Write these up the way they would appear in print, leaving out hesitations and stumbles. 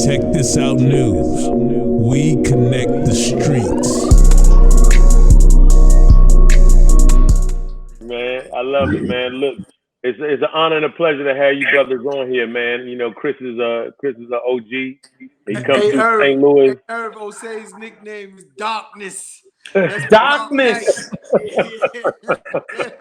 Check this out news. We connect the streets. Man, I love it, man. Look, it's an honor and a pleasure to have you brothers on here, man. You know, Chris is a OG. He comes through Irv, St. Louis. Irv Osei's nickname is Darkness. Darkness.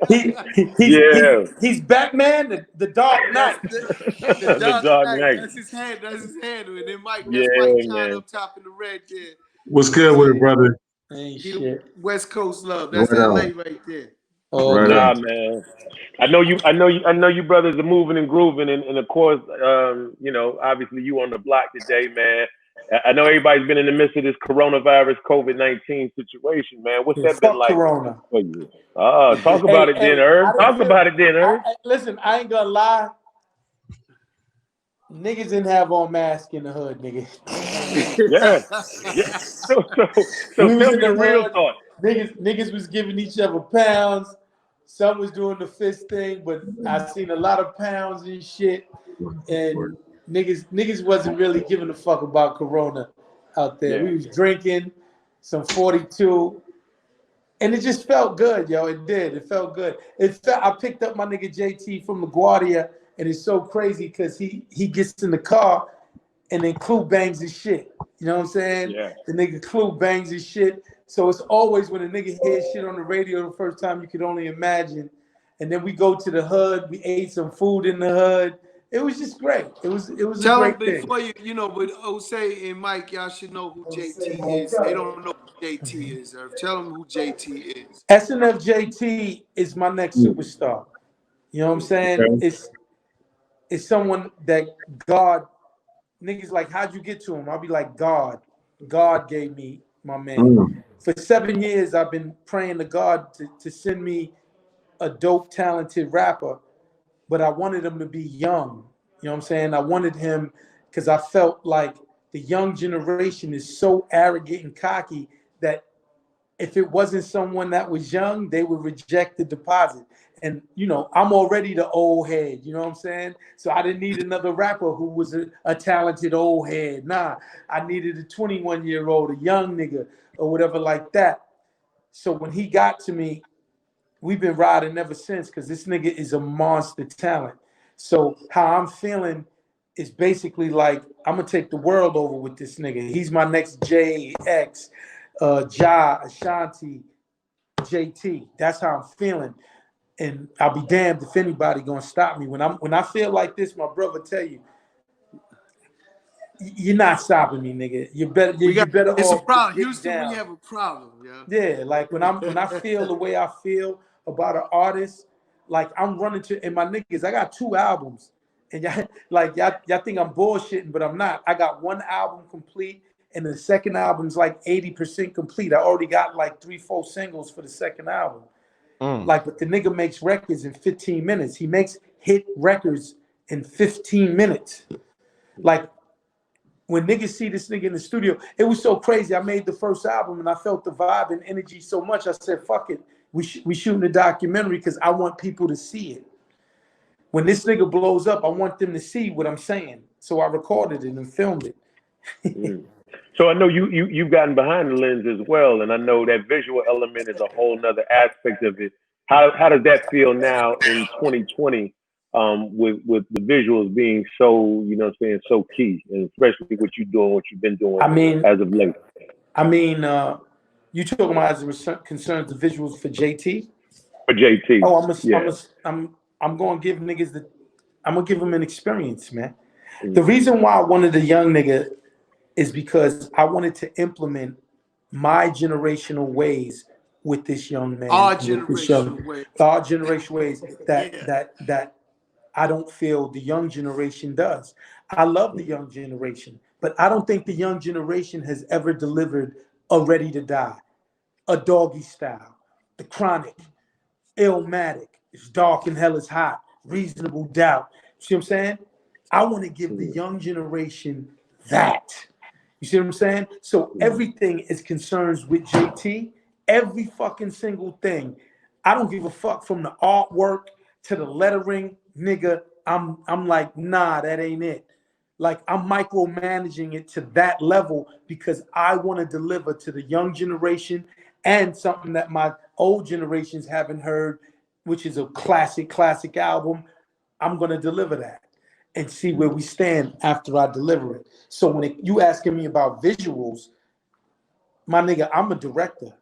He's Batman, the Dark Knight. The Dark Knight. That's his handle. And then Mike, that's Mike John up top in the red there. What's good with it, brother? Ain't shit. West Coast love. That's LA right there. Oh, Right nah, on. man. I know you brothers are moving and grooving, and of course, you know, obviously you on the block today, man. I know everybody's been in the midst of this coronavirus COVID-19 situation, man. What's that been like Corona. for you? Talk about it then, Irv. Talk about it then, Irv. Listen, I ain't gonna lie. Niggas didn't have on masks in the hood, nigga. Yeah. So tell me the real thought. Niggas was giving each other pounds. Some was doing the fist thing, but I seen a lot of pounds and shit. And niggas wasn't really giving a fuck about Corona out there. Yeah. We was drinking some 42. And it just felt good, yo. It did. It felt good. I picked up my nigga JT from LaGuardia, and it's so crazy because he gets in the car and then Clue bangs his shit. You know what I'm saying? Yeah. The nigga Clue bangs his shit. So it's always when a nigga hears shit on the radio the first time, you could only imagine. And then we go to the hood. We ate some food in the hood. It was just great. It was Tell a them great before thing. you know, but Osei and Mike, y'all should know who JT is. They don't know who JT is, Irv. Tell them who JT is. SNF JT is my next superstar. You know what I'm saying? Okay. It's someone that God, niggas like, how'd you get to him? I'll be like, God gave me my man. For 7 years, I've been praying to God to send me a dope, talented rapper, but I wanted him to be young. You know what I'm saying? I wanted him because I felt like the young generation is so arrogant and cocky that if it wasn't someone that was young, they would reject the deposit. And, you know, I'm already the old head, you know what I'm saying? So I didn't need another rapper who was a talented old head. Nah, I needed a 21-year-old, a young nigga or whatever like that. So when he got to me, we've been riding ever since because this nigga is a monster talent. So how I'm feeling is basically like I'm going to take the world over with this nigga. He's my next JX, Ja, Ashanti, JT. That's how I'm feeling. And I'll be damned if anybody gonna stop me. When I feel like this, my brother tell you, you're not stopping me, nigga. You're better It's off. a problem. Get Houston, down. we have a problem, yeah. Yeah, like when I feel the way I feel about an artist, like I'm running to, and my niggas, I got 2 albums. And y'all think I'm bullshitting, but I'm not. I got 1 album complete, and the second album's like 80% complete. I already got like 3-4 singles for the second album. Like, but the nigga makes records in 15 minutes. He makes hit records in 15 minutes. Like, when niggas see this nigga in the studio, it was so crazy. I made the first album and I felt the vibe and energy so much. I said, fuck it. We shooting a documentary because I want people to see it. When this nigga blows up, I want them to see what I'm saying. So I recorded it and filmed it. So I know you've gotten behind the lens as well, and I know that visual element is a whole nother aspect of it. How does that feel now in 2020, with the visuals being so, you know what I'm saying, so key, and especially what you've been doing as of late? I mean, you talking about as it concerns the visuals for JT? For JT. Oh, I'm gonna give niggas I'm gonna give them an experience, man. The reason why I wanted a young nigga is because I wanted to implement my generational ways with this young man. Our generational ways that I don't feel the young generation does. I love the young generation, but I don't think the young generation has ever delivered a Ready to Die, a Doggy Style, The Chronic, Illmatic, It's Dark and Hell is Hot, Reasonable Doubt. See what I'm saying? I want to give the young generation that. You see what I'm saying? So everything is concerns with JT. Every fucking single thing. I don't give a fuck from the artwork to the lettering, nigga. I'm like, nah, that ain't it. Like I'm micromanaging it to that level because I want to deliver to the young generation and something that my old generations haven't heard, which is a classic album. I'm going to deliver that and see where we stand after I deliver it. So when you asking me about visuals, my nigga, I'm a director.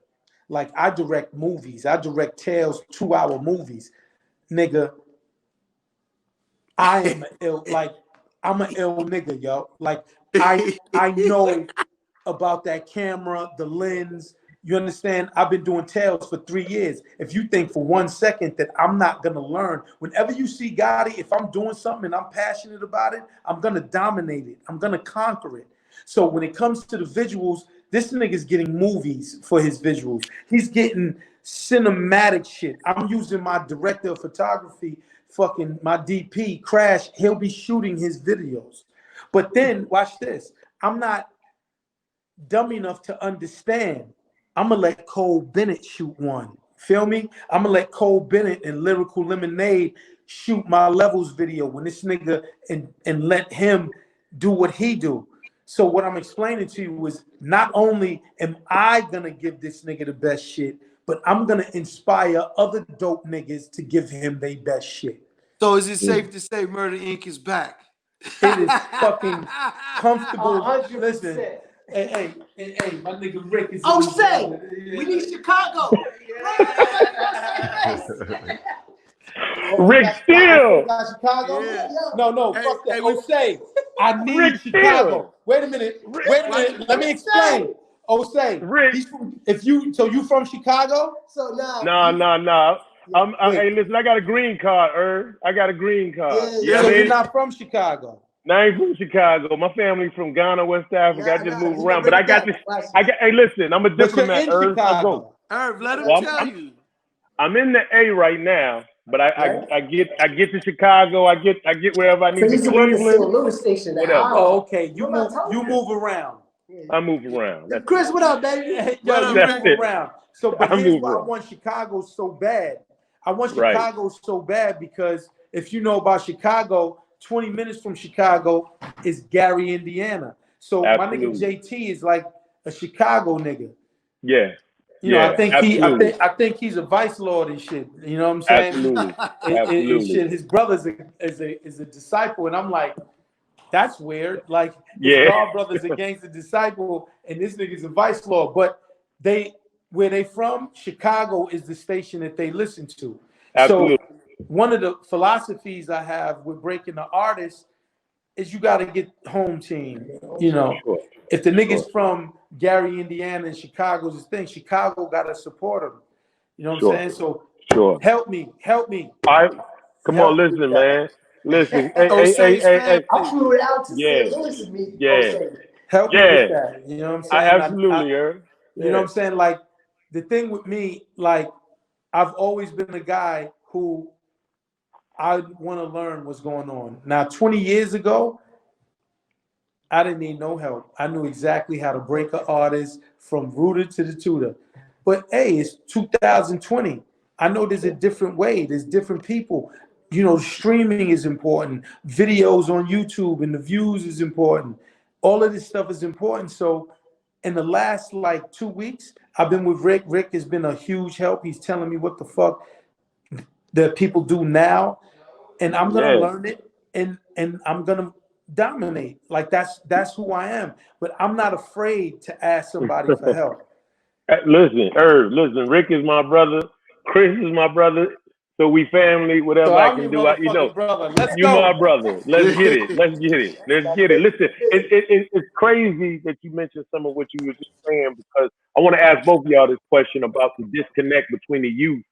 Like I direct movies. I direct Tales 2-hour movies. Nigga, I am I'm an ill nigga, yo. Like I know about that camera, the lens. You understand? I've been doing Tales for 3 years. If you think for 1 second that I'm not gonna learn, whenever you see Gotti, if I'm doing something and I'm passionate about it, I'm gonna dominate it. I'm gonna conquer it. So when it comes to the visuals, this nigga's getting movies for his visuals. He's getting cinematic shit. I'm using my director of photography, fucking my DP, Crash. He'll be shooting his videos. But then, watch this. I'm not dumb enough to understand. I'm gonna let Cole Bennett shoot one. Feel me? I'm gonna let Cole Bennett and Lyrical Lemonade shoot my levels video when this nigga and let him do what he do. So what I'm explaining to you is not only am I gonna give this nigga the best shit, but I'm gonna inspire other dope niggas to give him their best shit. So is it safe to say Murder Inc. is back? It is fucking comfortable. 100%. Listen, hey, my nigga Rick is. Oh, say, we need Chicago. Rick Steele. Chicago? Yeah. No, Hey, fuck that. hey, Oh, say, I need Rick Chicago. Steele. Wait a minute. Let me explain. Oh, say, Rick. So you from Chicago? So now. No. Hey, listen, I got a green card, Irv. I got a green card. Yeah. So you're not from Chicago? No, I ain't from Chicago. My family's from Ghana, West Africa. I just moved around. But I got this. Right. Hey, listen, I'm a But you're diplomat, in Irv. Chicago. Irv, let him tell you. I'm in the A right now, but I get to Chicago. I get wherever I need to. Cleveland, Station. whatever. Oh, okay. You move around. I move around. That's Chris, what up, baby? Yo, you move around. So, but here's why I want Chicago so bad. I want Chicago so bad because if you know about Chicago, 20 minutes from Chicago is Gary, Indiana. So my nigga JT is like a Chicago nigga. Yeah. You know, I think he's a vice lord and shit. You know what I'm saying? Absolutely. Shit, his brother's a disciple, and I'm like, that's weird. Like, his God brother's a gangster disciple, and this nigga's a vice lord. But where they from, Chicago is the station that they listen to. Absolutely. So one of the philosophies I have with breaking the artist is you got to get home team. You know, if the niggas from Gary, Indiana, and Chicago's his thing, Chicago got to support him. You know what I'm saying? So help me. All right, come on, listen, man. Listen, hey. I flew it out to St. Louis to meet. Help me with that. You know what I'm saying? Absolutely, you know what I'm saying? Like, the thing with me, like, I've always been a guy who I want to learn what's going on. Now, 20 years ago, I didn't need no help. I knew exactly how to break an artist from rooter to the tutor. But hey, it's 2020. I know there's a different way. There's different people. You know, streaming is important. Videos on YouTube and the views is important. All of this stuff is important. So in the last like 2 weeks, I've been with Rick. Rick has been a huge help. He's telling me what the fuck that people do now. And I'm gonna learn it and I'm gonna dominate. Like that's who I am. But I'm not afraid to ask somebody for help. Listen, Irv, Rick is my brother. Chris is my brother. So we family, whatever So I can do. You know, brother. Let's you go. my brother. Let's get it. Listen, it's crazy that you mentioned some of what you were just saying because I want to ask both of y'all this question about the disconnect between the youth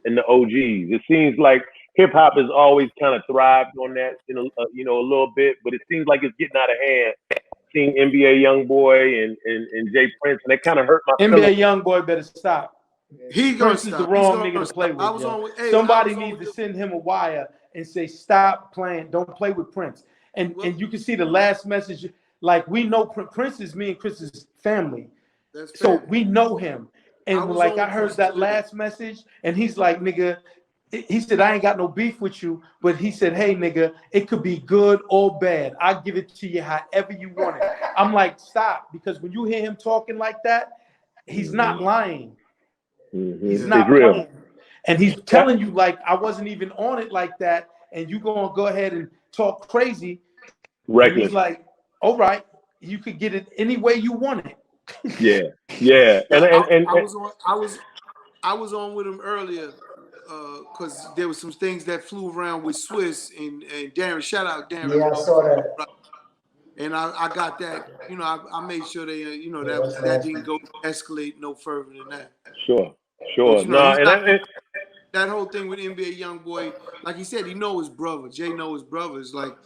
and the OGs. It seems like hip hop has always kind of thrived on that, a little bit, but it seems like it's getting out of hand. Seeing NBA YoungBoy and Jay Prince, and that kind of hurt my feelings. NBA YoungBoy better stop. He's gonna Prince is the wrong nigga to play with. Somebody needs to send him a wire and say, stop playing, don't play with Prince. And you can see the last message, like we know Prince is me and Chris's family. So we know him. And like I heard that last message, and he's like, nigga, he said, I ain't got no beef with you, but he said, hey, nigga, it could be good or bad. I'll give it to you however you want it. I'm like, stop, because when you hear him talking like that, he's not lying. He's not It's real. lying. And he's telling you, like, I wasn't even on it like that, and you gonna go ahead and talk crazy. Reckless. And he's like, all right, you could get it any way you want it. Yeah. And I was on with him earlier because there was some things that flew around with Swiss and Darren. Shout out Darren. Yeah, I saw that. And I got that. You know, I made sure they, you know, that didn't go escalate no further than that. Sure. But, you know, No, that whole thing with NBA YoungBoy, like he said, he know his brother. Jay know his brothers. Like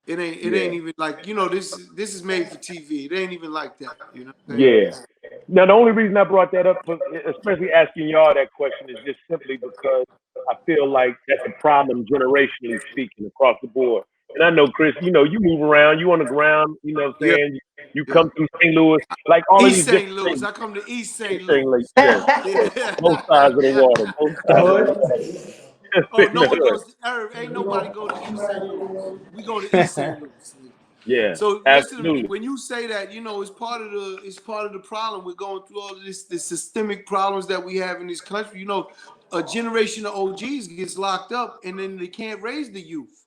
it ain't even like, you know, this is made for TV. It ain't even like that. You know. Yeah. Now, the only reason I brought that up, especially asking y'all that question, is just simply because I feel like that's a problem generationally speaking across the board. And I know, Chris, you know, you move around, you on the ground, you know what I'm saying? You come through St. Louis, like all East of these St. Louis. things. I come to East St. Louis. Yeah. Both sides of the water. Both sides of the water. Oh, no one goes to Irv. Ain't nobody go to East St. Louis. We go to East St. Louis. Yeah. So absolutely. listen to me. When you say that, you know, it's part of the problem. We're going through all of this systemic problems that we have in this country. You know, a generation of OGs gets locked up and then they can't raise the youth.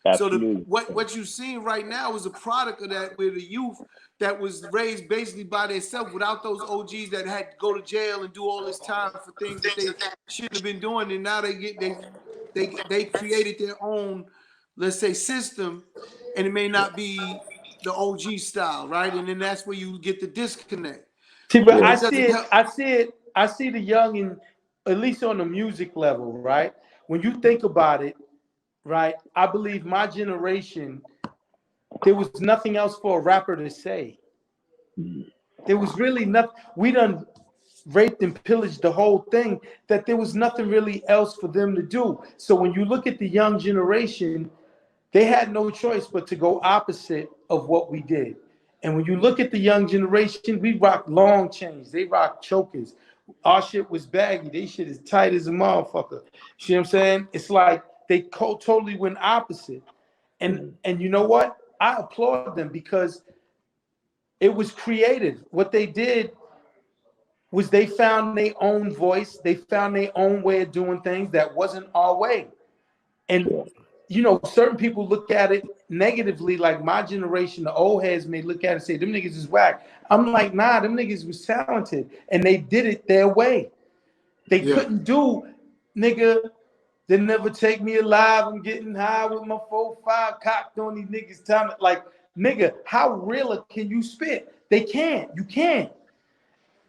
Absolutely. So what you're seeing right now is a product of that, where the youth that was raised basically by themselves without those OGs that had to go to jail and do all this time for things that they shouldn't have been doing, and now they created their own, let's say, system, and it may not be the OG style, right? And then that's where you get the disconnect. See, but I see the young, in at least on the music level, right? When you think about it, right? I believe my generation, there was nothing else for a rapper to say. There was really nothing. We done raped and pillaged the whole thing, that there was nothing really else for them to do. So when you look at the young generation, they had no choice but to go opposite of what we did. And when you look at the young generation, we rock long chains. They rock chokers. Our shit was baggy. They shit is tight as a motherfucker. See what I'm saying? It's like they totally went opposite. And you know what? I applaud them because it was creative. What they did was they found their own voice. They found their own way of doing things that wasn't our way. And you know, certain people look at it negatively, like my generation, the old heads may look at it and say, them niggas is whack. I'm like, nah, them niggas was talented, and they did it their way. They couldn't do, nigga, they never take me alive. I'm getting high with my 4-5 cocked on these niggas. Time like, nigga, how real can you spit? They can't. You can't.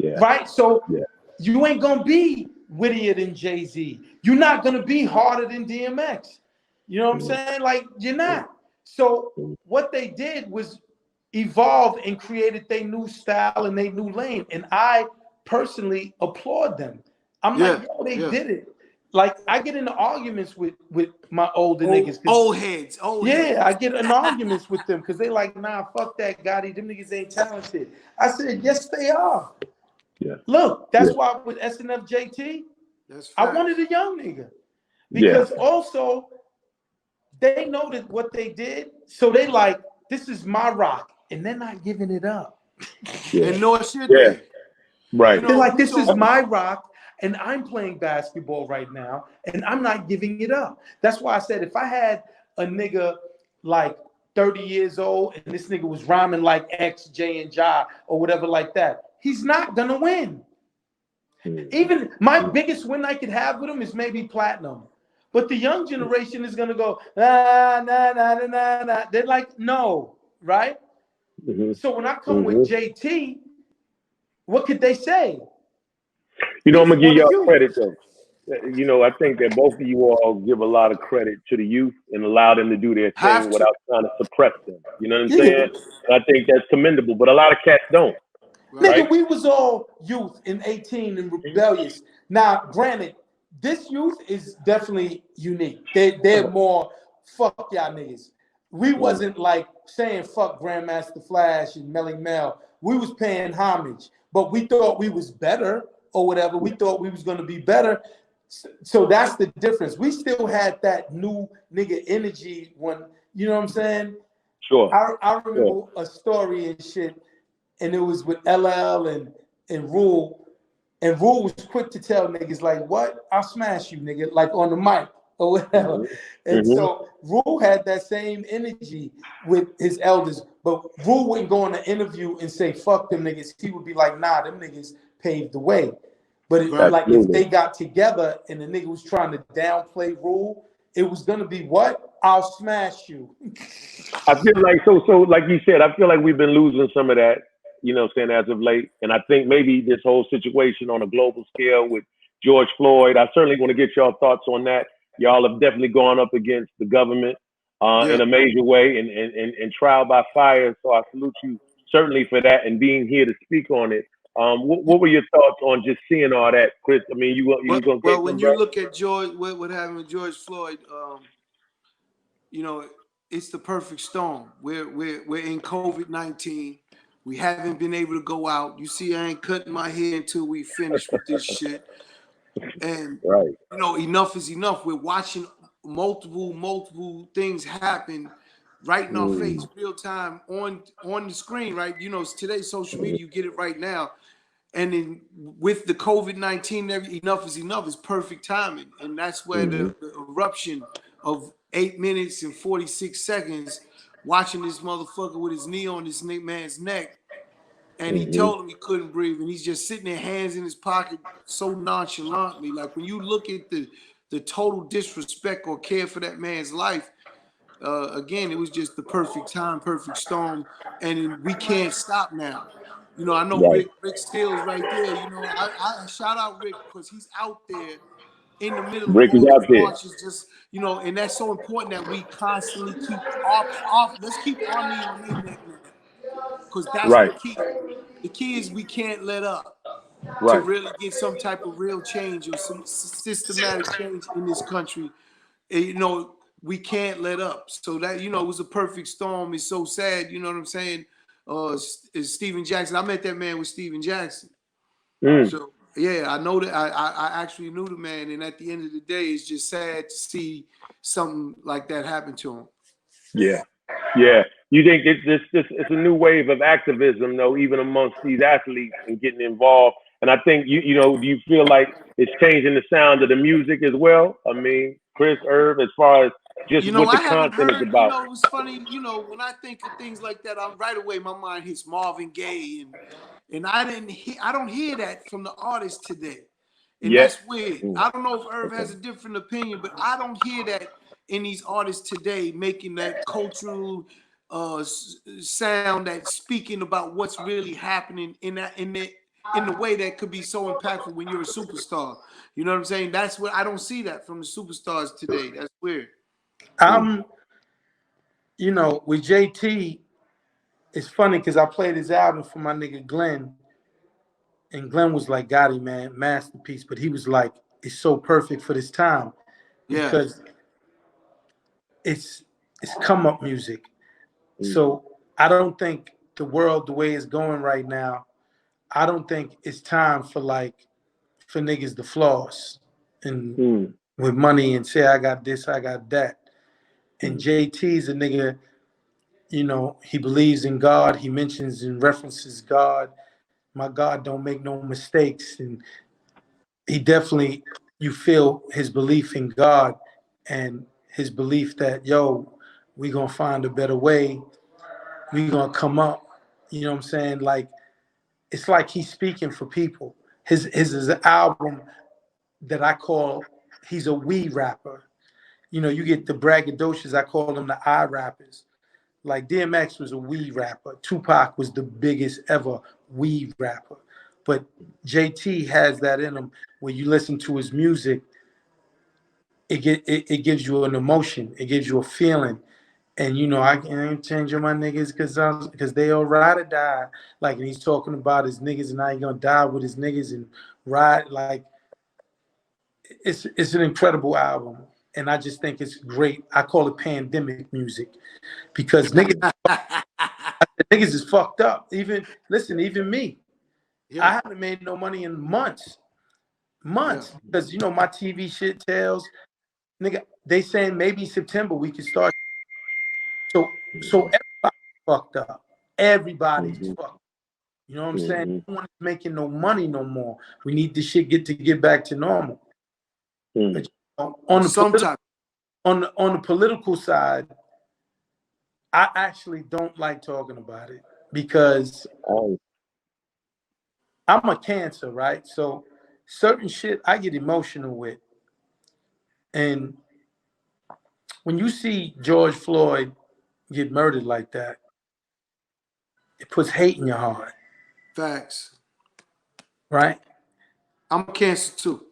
Right? So you ain't gonna be wittier than Jay-Z. You're not gonna be harder than DMX. You know what I'm saying? Like, you're not. So what they did was evolve and created their new style and their new lane. And I personally applaud them. I'm like, yo, they did it. Like, I get into arguments with my older niggas. Old heads. I get in arguments with them because they like, nah, fuck that, Gotti. Them niggas ain't talented. I said, yes, they are. Look, that's why with SNF JT, I wanted a young nigga. Because also, they know that what they did, so they like, this is my rock, and they're not giving it up. And nor should they. Right. They're like, this is my rock, and I'm playing basketball right now, and I'm not giving it up. That's why I said, if I had a nigga like 30 years old, and this nigga was rhyming like X, J, and Ja, or whatever like that, he's not gonna win. Even my biggest win I could have with him is maybe platinum. But the young generation is gonna go, nah. They're like, no, right? So when I come with JT, what could they say? You know, I'm gonna give y'all credit though. You know, I think that both of you all give a lot of credit to the youth and allow them to do their thing without trying to suppress them. You know what I'm saying? And I think that's commendable, but a lot of cats don't. Nigga, we was all youth in 18 and rebellious. Now, granted, this youth is definitely unique. They're more fuck y'all niggas. We wasn't like saying fuck Grandmaster Flash and Melly Mel. We was paying homage, but we thought we was better or whatever. We thought we was going to be better. So that's the difference. We still had that new nigga energy when, you know what I'm saying? Sure. I remember a story and shit, and it was with LL and Rule. And Rule was quick to tell niggas, like, what? I'll smash you, nigga, like on the mic or whatever. And so Rule had that same energy with his elders, but Rule wouldn't go on an interview and say, fuck them niggas. He would be like, nah, them niggas paved the way. But like if they got together and the nigga was trying to downplay Rule, it was gonna be what? I'll smash you. I feel like so like you said, I feel like we've been losing some of that, you know what I'm saying, as of late. And I think maybe this whole situation on a global scale with George Floyd, I certainly want to get y'all thoughts on that. Y'all have definitely gone up against the government in a major way and trial by fire. So I salute you certainly for that and being here to speak on it. What were your thoughts on just seeing all that, Chris? I mean, you gonna well, when you look at George, what happened with George Floyd, you know, it's the perfect storm. We're in COVID-19. We haven't been able to go out. You see, I ain't cutting my hair until we finish with this shit. And you know, enough is enough. We're watching multiple things happen right in our face, real time on the screen, right? You know, today's social media, you get it right now. And then with the COVID-19, enough is enough. It's perfect timing. And that's where the eruption of 8 minutes and 46 seconds, watching this motherfucker with his knee on this man's neck. And he told him he couldn't breathe. And he's just sitting there, hands in his pocket, so nonchalantly. Like when you look at the total disrespect or care for that man's life, again, it was just the perfect time, perfect storm. And we can't stop now. You know, I know Rick Stills right there. You know, I shout out Rick because he's out there in the middle of all these marches, just, you know, and that's so important that we constantly keep let's keep our knee on their neck now. Because that's the key. The key is we can't let up to really get some type of real change or some systematic change in this country. And, you know, we can't let up. So that, you know, it was a perfect storm. It's so sad, you know what I'm saying? Is Stephen Jackson. I met that man with Stephen Jackson. So yeah, I know that I actually knew the man, and at the end of the day, it's just sad to see something like that happen to him. Yeah. You think it's a new wave of activism, though, even amongst these athletes and getting involved. And I think you know, do you feel like it's changing the sound of the music as well? I mean, Chris, Irv, as far as just you know, what the content is about. You know, it was funny. You know, when I think of things like that, I'm right away my mind hits Marvin Gaye, and I don't hear that from the artists today, and that's weird. I don't know if Irv has a different opinion, but I don't hear that in these artists today making that cultural sound, that's speaking about what's really happening in the way that could be so impactful when you're a superstar. You know what I'm saying? That's what I don't see that from the superstars today. That's weird. You know, with JT, it's funny because I played his album for my nigga Glenn, and Glenn was like, Gotti, man, masterpiece. But he was like, it's so perfect for this time because it's come up music. So I don't think the world, the way it's going right now, I don't think it's time for niggas to floss and with money and say, I got this, I got that. And JT's a nigga, you know, he believes in God. He mentions and references God. My God don't make no mistakes. And he definitely, you feel his belief in God and his belief that, yo, we gonna find a better way. We gonna come up. You know what I'm saying? Like, it's like he's speaking for people. His is an album that I call, he's a we rapper. You know, you get the braggadocious, I call them the I rappers. Like DMX was a we rapper. Tupac was the biggest ever we rapper. But JT has that in him. When you listen to his music, it gives you an emotion. It gives you a feeling. And, you know, I ain't changing my niggas because they all ride or die. Like, and he's talking about his niggas and how he gonna die with his niggas and ride. Like, it's an incredible album. And I just think it's great. I call it pandemic music because niggas is fucked up. Even me. I haven't made no money in months. months, because you know my TV shit tells nigga. They saying maybe September we can start. So everybody fucked up. Everybody's fucked. You know what I'm saying? No one's making no money no more. We need this shit get back to normal. But, you know, on the political side, I actually don't like talking about it because I'm a Cancer, right? So certain shit I get emotional with. And when you see George Floyd get murdered like that, it puts hate in your heart. Facts. Right? I'm a Cancer too.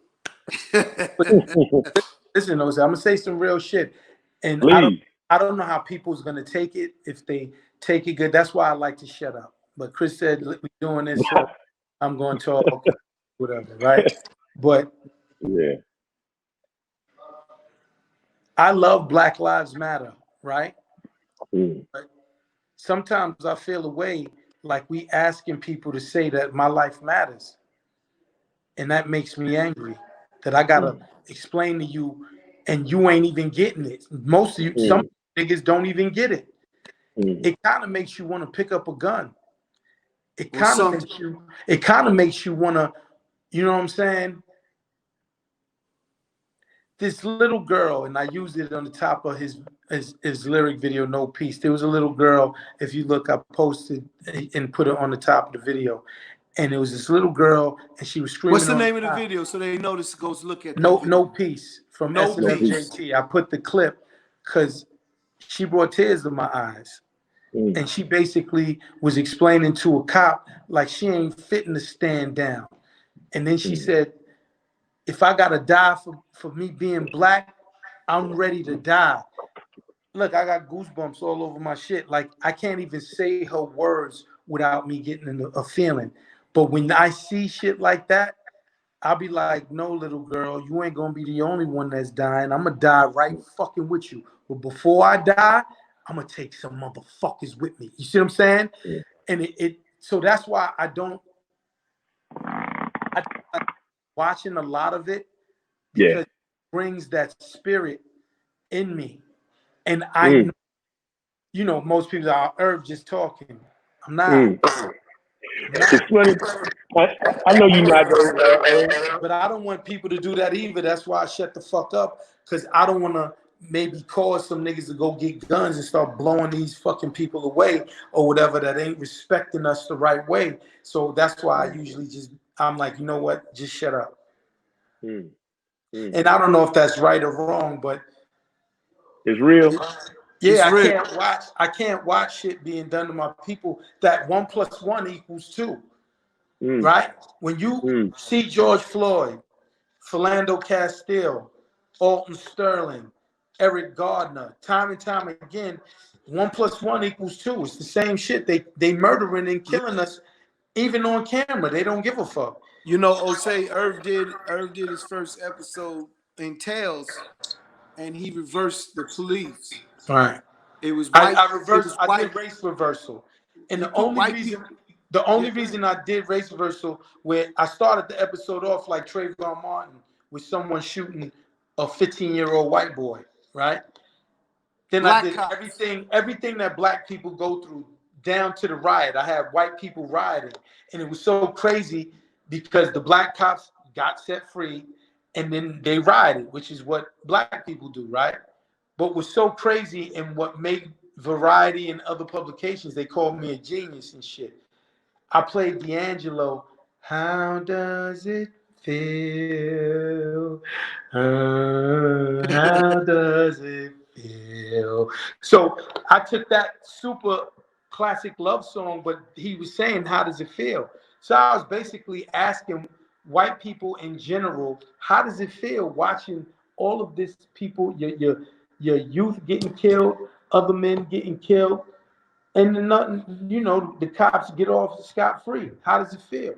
Listen, Jose, I'm gonna say some real shit. And I don't know how people's gonna take it if they take it good. That's why I like to shut up. But Chris said we're doing this, so I'm going to talk, whatever, right? But I love Black Lives Matter, right? But sometimes I feel a way like we asking people to say that my life matters. And that makes me angry. That I gotta explain to you and you ain't even getting it. Most of you, some niggas don't even get it. It kind of makes you want to pick up a gun. It kind of makes you want to, you know what I'm saying? This little girl, and I used it on the top of his lyric video, No Peace. There was a little girl, if you look, I posted and put it on the top of the video. And it was this little girl, and she was screaming. What's the name of the video so they know this goes look at? No Peace from SNFJT. I put the clip because she brought tears to my eyes. And she basically was explaining to a cop like she ain't fitting to stand down. And then she said, if I gotta die for me being black, I'm ready to die. Look, I got goosebumps all over my shit. Like I can't even say her words without me getting a feeling. But when I see shit like that, I'll be like, no, little girl, you ain't gonna be the only one that's dying. I'm gonna die right fucking with you. But before I die, I'm gonna take some motherfuckers with me. You see what I'm saying? And so that's why I like watching a lot of it because it brings that spirit in me. And I, you know, most people are Irv just talking. I'm not. It's funny. I know you're not, but I don't want people to do that either. That's why I shut the fuck up, because I don't want to maybe cause some niggas to go get guns and start blowing these fucking people away or whatever that ain't respecting us the right way. So that's why I usually I'm like, you know what, just shut up. And I don't know if that's right or wrong, but it's real. Yeah, I can't watch shit being done to my people that 1 + 1 = 2. Right? When you see George Floyd, Philando Castile, Alton Sterling, Eric Gardner, time and time again, 1 + 1 = 2. It's the same shit. They murdering and killing us even on camera. They don't give a fuck. You know, Osei, Irv did his first episode in Tales, and he reversed the police. Right. It was white. I did race reversal, and the only reason I did race reversal, where I started the episode off like Trayvon Martin with someone shooting a 15-year-old white boy, right? Then I did everything that black people go through down to the riot. I had white people rioting, and it was so crazy because the black cops got set free, and then they rioted, which is what black people do, right? But was so crazy, and what made Variety and other publications, they called me a genius and shit. I played D'Angelo. How does it feel? How does it feel? So I took that super classic love song, but he was saying, how does it feel? So I was basically asking white people in general, how does it feel watching all of this people, your youth getting killed, other men getting killed, and then nothing, you know, the cops get off scot-free. How does it feel?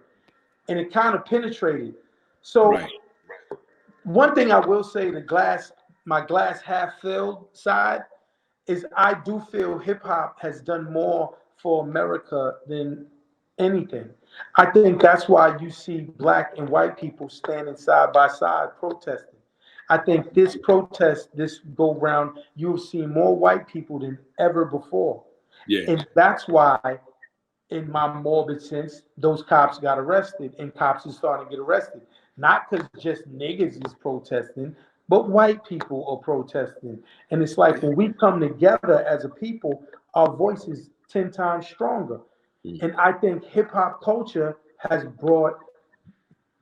And it kind of penetrated. So one thing I will say, my glass half filled side, is I do feel hip hop has done more for America than anything. I think that's why you see black and white people standing side by side protesting. I think this protest, this go round, you'll see more white people than ever before. Yeah. And that's why, in my morbid sense, those cops got arrested and cops are starting to get arrested. Not because just niggas is protesting, but white people are protesting. And it's like when we come together as a people, our voice is 10 times stronger. And I think hip hop culture has brought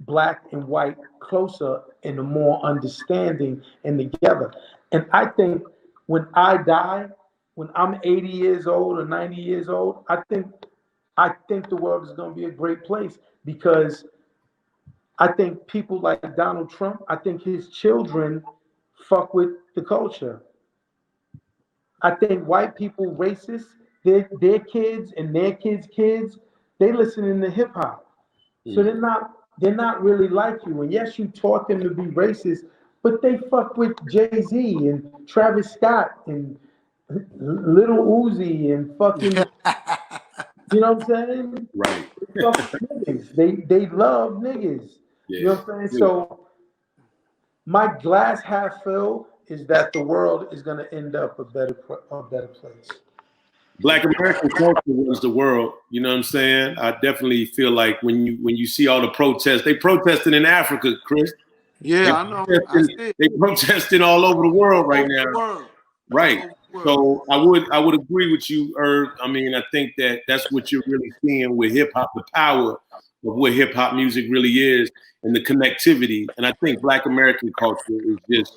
black and white closer and more understanding and together. And I think when I die, when I'm 80 years old or 90 years old, I think the world is going to be a great place, because I think people like Donald Trump, I think his children fuck with the culture. I think white people, racist, their kids and their kids' kids, they listening to hip hop. So they're not really like you. And yes, you taught them to be racist, but they fuck with Jay-Z and Travis Scott and Little Uzi and fucking, you know what I'm saying? Right. They fuck with niggas. They love niggas. Yeah. You know what I'm saying? So my glass half full is that the world is going to end up a better place. Black American culture runs the world. You know what I'm saying? I definitely feel like when you see all the protests, they protesting in Africa, Chris. Yeah, I know. They protesting all over the world right now. Right. So I would agree with you, Irv. I mean, I think that's what you're really seeing with hip hop, the power of what hip hop music really is and the connectivity. And I think Black American culture is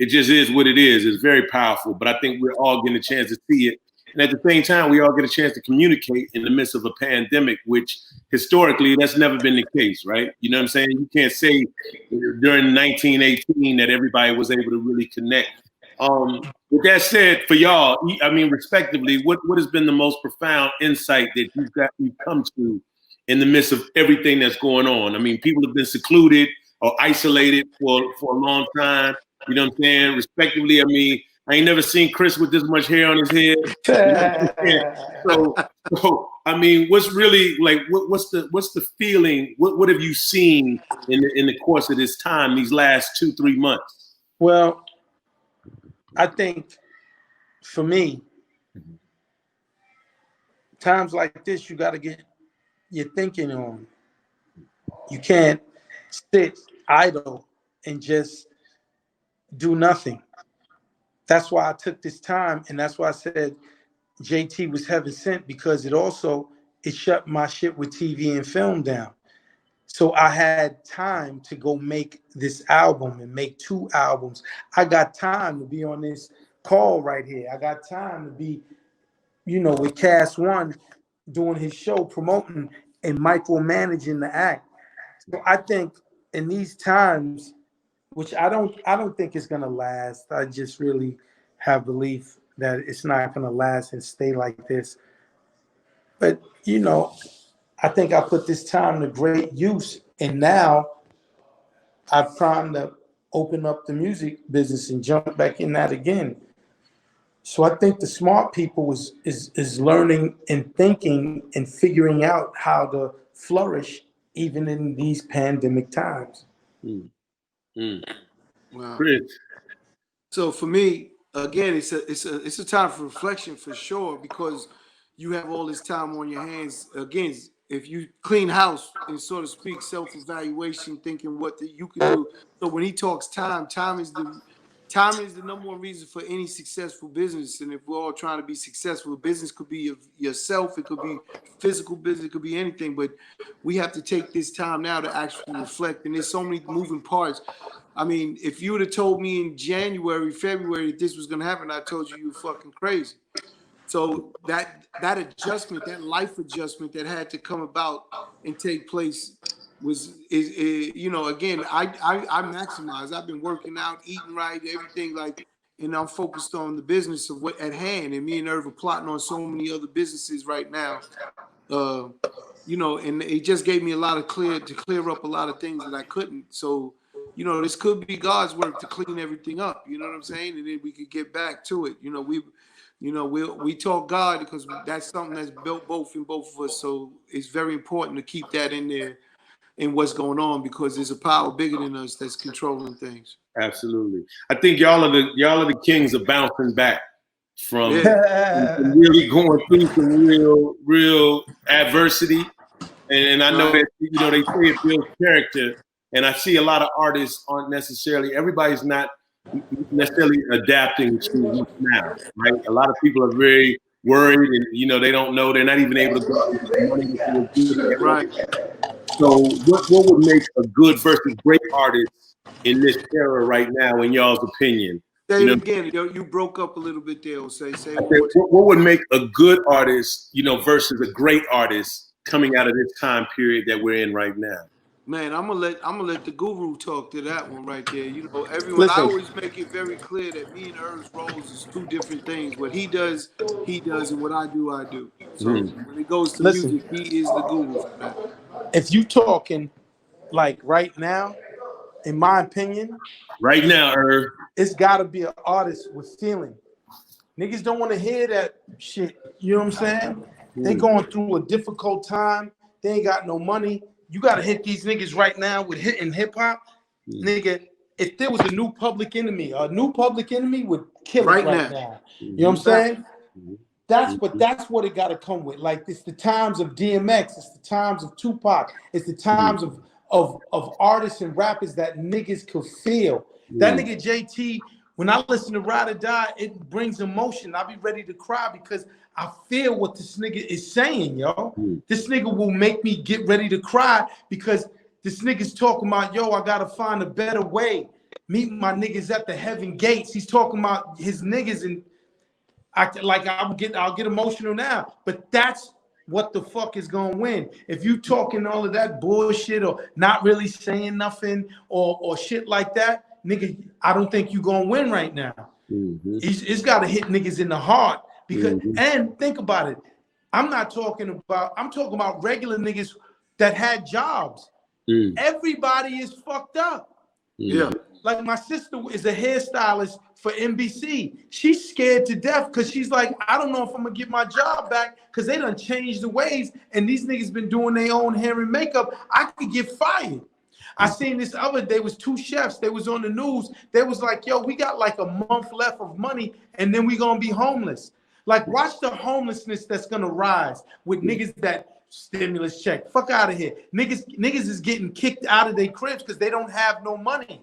just what it is. It's very powerful. But I think we're all getting a chance to see it. And at the same time, we all get a chance to communicate in the midst of a pandemic, which historically, that's never been the case, right? You know what I'm saying? You can't say during 1918 that everybody was able to really connect. With that said, for y'all, I mean, respectively, what has been the most profound insight that you've come to in the midst of everything that's going on? I mean, people have been secluded or isolated for a long time. You know what I'm saying? Respectively, I mean, I ain't never seen Chris with this much hair on his head. So I mean, what's really like? What's the feeling? What have you seen in the course of this time, these last 2-3 months? Well, I think for me, times like this, you got to get your thinking on. You can't sit idle and just do nothing. That's why I took this time, and that's why I said JT was heaven sent, because it shut my shit with TV and film down. So I had time to go make this album and make 2 albums. I got time to be on this call right here. I got time to be, with Cast One doing his show, promoting and micromanaging the act. So I think in these times, which I don't think it's gonna last. I just really have belief that it's not gonna last and stay like this. But I think I put this time to great use, and now I've primed to open up the music business and jump back in that again. So I think the smart people is learning and thinking and figuring out how to flourish even in these pandemic times. Wow. Chris. So for me, again, it's a time for reflection for sure, because you have all this time on your hands. Again, if you clean house and, so to speak, self-evaluation, thinking what you can do. So when he talks time is the number one reason for any successful business. And if we're all trying to be successful, business could be of yourself, it could be physical business, it could be anything. But we have to take this time now to actually reflect. And there's so many moving parts. I mean, if you would have told me in January, February that this was going to happen, I told you you were fucking crazy. So that adjustment, that life adjustment that had to come about and take place again, I maximize. I've been working out, eating right, everything, and I'm focused on the business of what at hand. And me and Irv are plotting on so many other businesses right now. And it just gave me a lot of clear up a lot of things that I couldn't. So, this could be God's work to clean everything up. You know what I'm saying? And then we could get back to it. You know, we talk God because that's something that's built both in both of us. So it's very important to keep that in there in what's going on because there's a power bigger than us that's controlling things. Absolutely. I think y'all are the kings of bouncing back from really going through some real adversity. And I know that, you know, they say it builds character. And I see a lot of artists aren't necessarily, everybody's not necessarily adapting to what's now, right? A lot of people are very worried and, you know, they don't know, they're not even able to go out and get the money that they do. Right. So what would make a good versus great artist in this era right now, in y'all's opinion? Say it again. You broke up a little bit there. Say what would make a good artist, you know, versus a great artist coming out of this time period that we're in right now? Man, I'm gonna let the guru talk to that one right there. You know, everyone. I always make it very clear that me and Irv's roles is two different things. What he does, and what I do, I do. So when it goes to music, he is the guru for that. If you talking like right now, in my opinion, right now, Irv, it's got to be an artist with feeling. Niggas don't want to hear that shit. You know what I'm saying? They going through a difficult time. They ain't got no money. You got to hit these niggas right now with hitting hip hop. Nigga, if there was a new Public Enemy would kill it right now. You know what I'm saying? That's what it got to come with. Like, it's the times of DMX. It's the times of Tupac. It's the times of artists and rappers that niggas could feel. That nigga JT, when I listen to Ride or Die, it brings emotion. I be ready to cry because I feel what this nigga is saying, yo. This nigga will make me get ready to cry because this nigga's talking about, yo, I gotta find a better way. Meet my niggas at the heaven gates. He's talking about his niggas, and I'll get emotional now. But that's what the fuck is gonna win. If you talking all of that bullshit or not really saying nothing or shit like that, nigga, I don't think you gonna win right now. It's gotta hit niggas in the heart. Because and think about it. I'm talking about regular niggas that had jobs. Everybody is fucked up. Yeah. Like my sister is a hairstylist for NBC. She's scared to death because she's like, I don't know if I'm gonna get my job back because they done changed the ways and these niggas been doing their own hair and makeup. I could get fired. I seen this other day, was two chefs. They was on the news. They was like, yo, we got like a month left of money and then we gonna be homeless. Like, watch the homelessness that's gonna rise with niggas that stimulus check. Fuck out of here. Niggas is getting kicked out of their cribs because they don't have no money.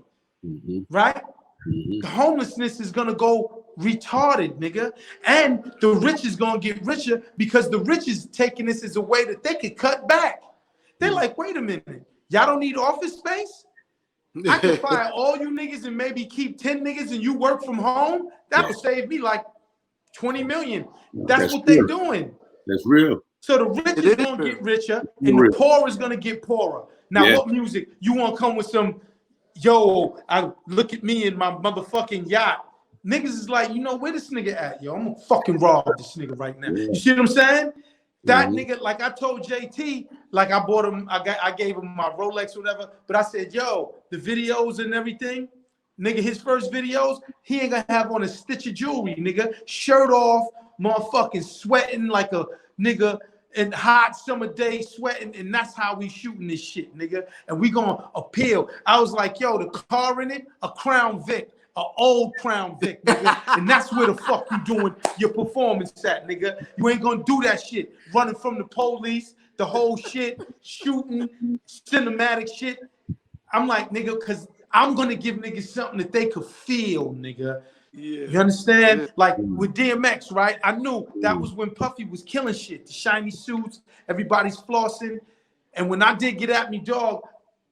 Right? The homelessness is gonna go retarded, nigga. And the rich is gonna get richer because the rich is taking this as a way that they could cut back. They're like, wait a minute, y'all don't need office space? I can fire all you niggas and maybe keep 10 niggas and you work from home. That would save me like 20 million. That's what they're doing. That's real. So the rich is gonna get richer and the poor is gonna get poorer. Now, what music? You want to come with some, yo, I look at me in my motherfucking yacht. Niggas is like, you know, where this nigga at, yo? I'm gonna fucking rob this nigga right now. You see what I'm saying? That nigga, like I told JT, like I bought him, I gave him my Rolex or whatever, but I said, yo, the videos and everything, nigga, his first videos, he ain't gonna have on a stitch of jewelry, nigga. Shirt off, motherfucking sweating like a nigga in hot summer day, sweating, and that's how we shooting this shit, nigga. And we gonna appeal. I was like, yo, the car in it, a Crown Vic, an old Crown Vic, nigga. And that's where the fuck you doing your performance at, nigga. You ain't gonna do that shit. Running from the police, the whole shit, shooting, cinematic shit. I'm like, nigga, because I'm gonna give niggas something that they could feel, nigga. Yeah. You understand? Yeah. Like with DMX, right? I knew that was when Puffy was killing shit. The shiny suits, everybody's flossing. And when I did Get At Me Dog,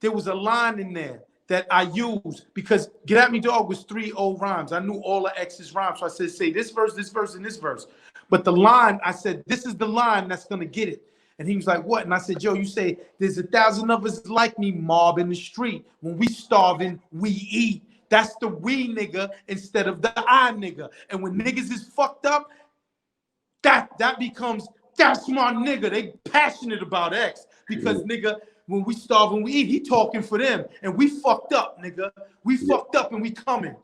there was a line in there that I used because Get At Me Dog was 3 old rhymes. I knew all of X's rhymes. So I said, say this verse, and this verse. But the line, I said, this is the line that's gonna get it. And he was like, what? And I said, yo, you say, there's 1,000 of us like me, mob in the street. When we starving, we eat. That's the we nigga instead of the I nigga. And when niggas is fucked up, that becomes, that's my nigga. They passionate about X because nigga, when we starve and we eat, he talking for them. And we fucked up, nigga. We fucked up and we coming.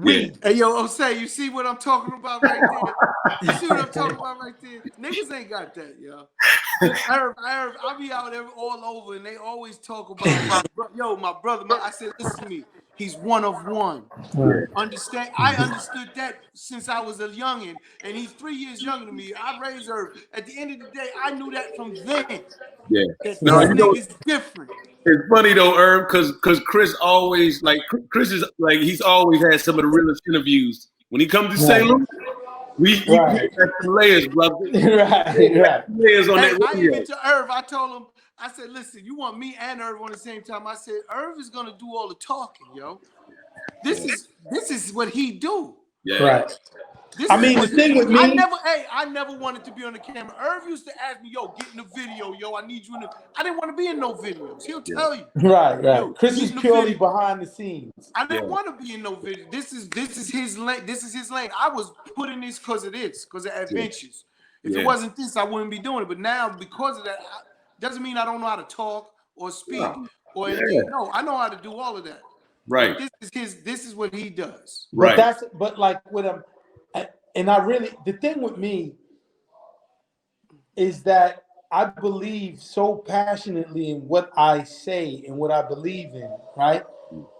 Hey, yo, Osei, you see what I'm talking about right there? You see what I'm talking about right there? Niggas ain't got that, yo. Irv, I be out there all over, and they always talk about, my brother. I said, listen to me. He's one of one. Right. Understand? I understood that since I was a youngin', and he's 3 years younger than me. I raised Irv. At the end of the day, I knew that from then. Yeah. That No, this you know, nigga's different. it's funny though, Irv, because Chris always Chris is like he's always had some of the realest interviews. When he comes to St. Louis, we got some layers, brother. right. Layers on that I radio. even to Irv, I told him, I said, listen, you want me and Irv on the same time. I said, Irv is gonna do all the talking, yo. This is what he do. Yeah. Right. The thing with me, I never wanted to be on the camera. Irv used to ask me, yo, get in the video, yo. I need you in the. I didn't want to be in no videos. He'll tell you. Right. Yo, Chris is purely behind the scenes. I didn't want to be in no video. This is his lane. This is his lane. I was put in this because of adventures. If it wasn't this, I wouldn't be doing it. But now, because of that, doesn't mean I don't know how to talk or speak or anything. No, I know how to do all of that. Right. But this is what he does. Right. But like with him, and the thing with me is that I believe so passionately in what I say and what I believe in, right?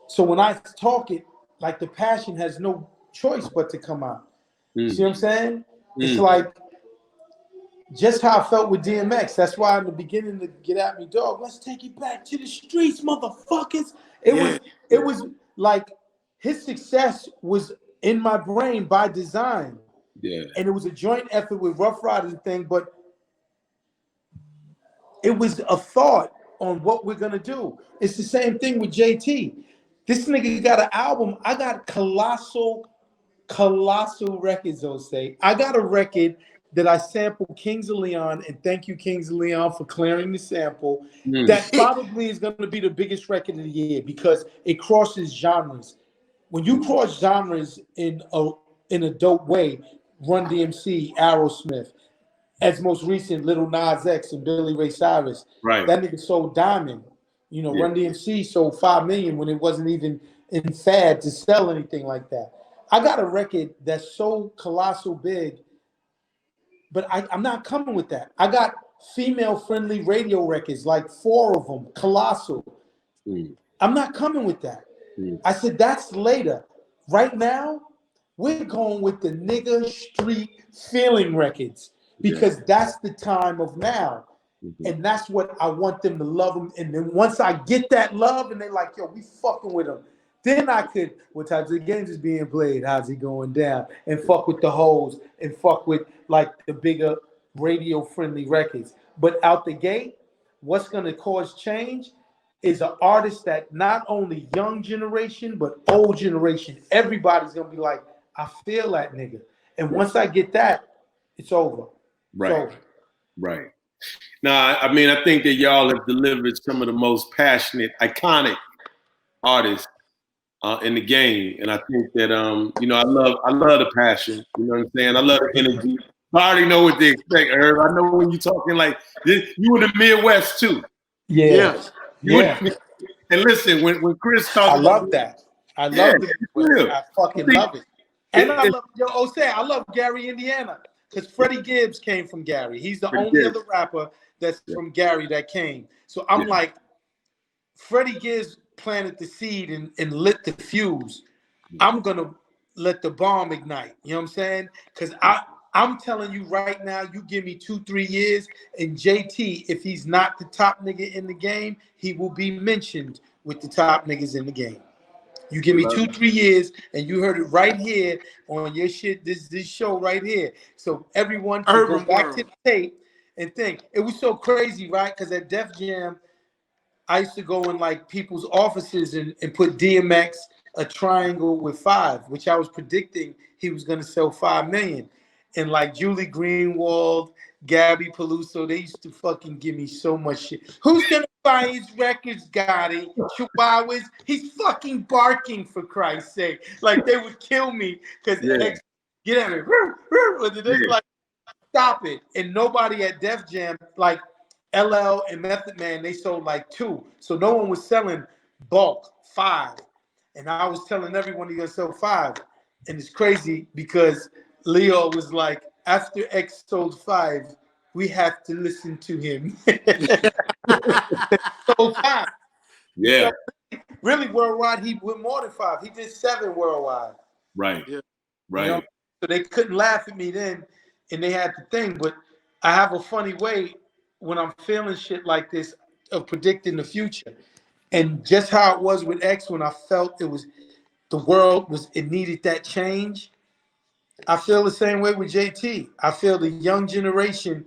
So when I talk it, like the passion has no choice but to come out. See what I'm saying? It's like just how I felt with DMX. That's why in the beginning to Get At Me, dog, let's take it back to the streets, motherfuckers. It was like his success was in my brain by design. Yeah. And it was a joint effort with Rough Riders and thing, but it was a thought on what we're gonna do. It's the same thing with JT. This nigga got an album. I got colossal records, Osei. I got a record that I sampled Kings of Leon, and thank you, Kings of Leon, for clearing the sample. That probably is gonna be the biggest record of the year because it crosses genres. When you cross genres in a dope way, Run DMC, Aerosmith, as most recent, Little Nas X and Billy Ray Cyrus. Right. That nigga sold Diamond. You know, Run DMC sold 5 million when it wasn't even in fad to sell anything like that. I got a record that's so colossal big, but I'm not coming with that. I got female-friendly radio records, like 4 of them, colossal. I'm not coming with that. I said, that's later. Right now, we're going with the nigga street feeling records because that's the time of now. And that's what I want them to love them. And then once I get that love and they're like, yo, we fucking with them, then I could, what types of games is being played? How's it going down? And fuck with the hoes and fuck with like the bigger radio friendly records. But out the gate, what's going to cause change is an artist that not only young generation, but old generation, everybody's going to be like, I feel that nigga. And once I get that, it's over. Right. It's over. Right. Now, I mean, I think that y'all have delivered some of the most passionate, iconic artists in the game. And I think that, you know, I love the passion. You know what I'm saying? I love the energy. I already know what they expect, Irv. I know when you're talking like this, you were the Midwest too. Yeah. And listen, when Chris talks, I love that. I love it. I fucking love it. And I love, I love Gary, Indiana, because Freddie Gibbs came from Gary. He's the only other rapper that's from Gary that came. So I'm like, Freddie Gibbs planted the seed and lit the fuse. I'm gonna let the bomb ignite. You know what I'm saying? Because I'm telling you right now, you give me 2-3 years, and JT, if he's not the top nigga in the game, he will be mentioned with the top niggas in the game. You give me 2-3 years, and you heard it right here on your shit, this show right here. So everyone can go back to the tape and think. It was so crazy, right? Because at Def Jam, I used to go in like people's offices and put DMX a triangle with 5, which I was predicting he was going to sell 5 million. And like Julie Greenwald, Gabby Peluso, they used to fucking give me so much shit. Who's going to buy his records, Gotti? Chihuahuas? He's fucking barking, for Christ's sake. Like they would kill me because get at it. They're like, stop it. And nobody at Def Jam, like LL and Method Man, they sold like 2. So no one was selling bulk 5. And I was telling everyone he gonna sell 5. And it's crazy because Leo was like, after X sold 5, we have to listen to him. Sold 5. Yeah. Really worldwide, he went more than 5. He did 7 worldwide. Right. Yeah. Right. You know? So they couldn't laugh at me then, and they had the thing. But I have a funny way when I'm feeling shit like this of predicting the future. And just how it was with X when I felt it was the world was it needed that change. I feel the same way with JT. I feel the young generation,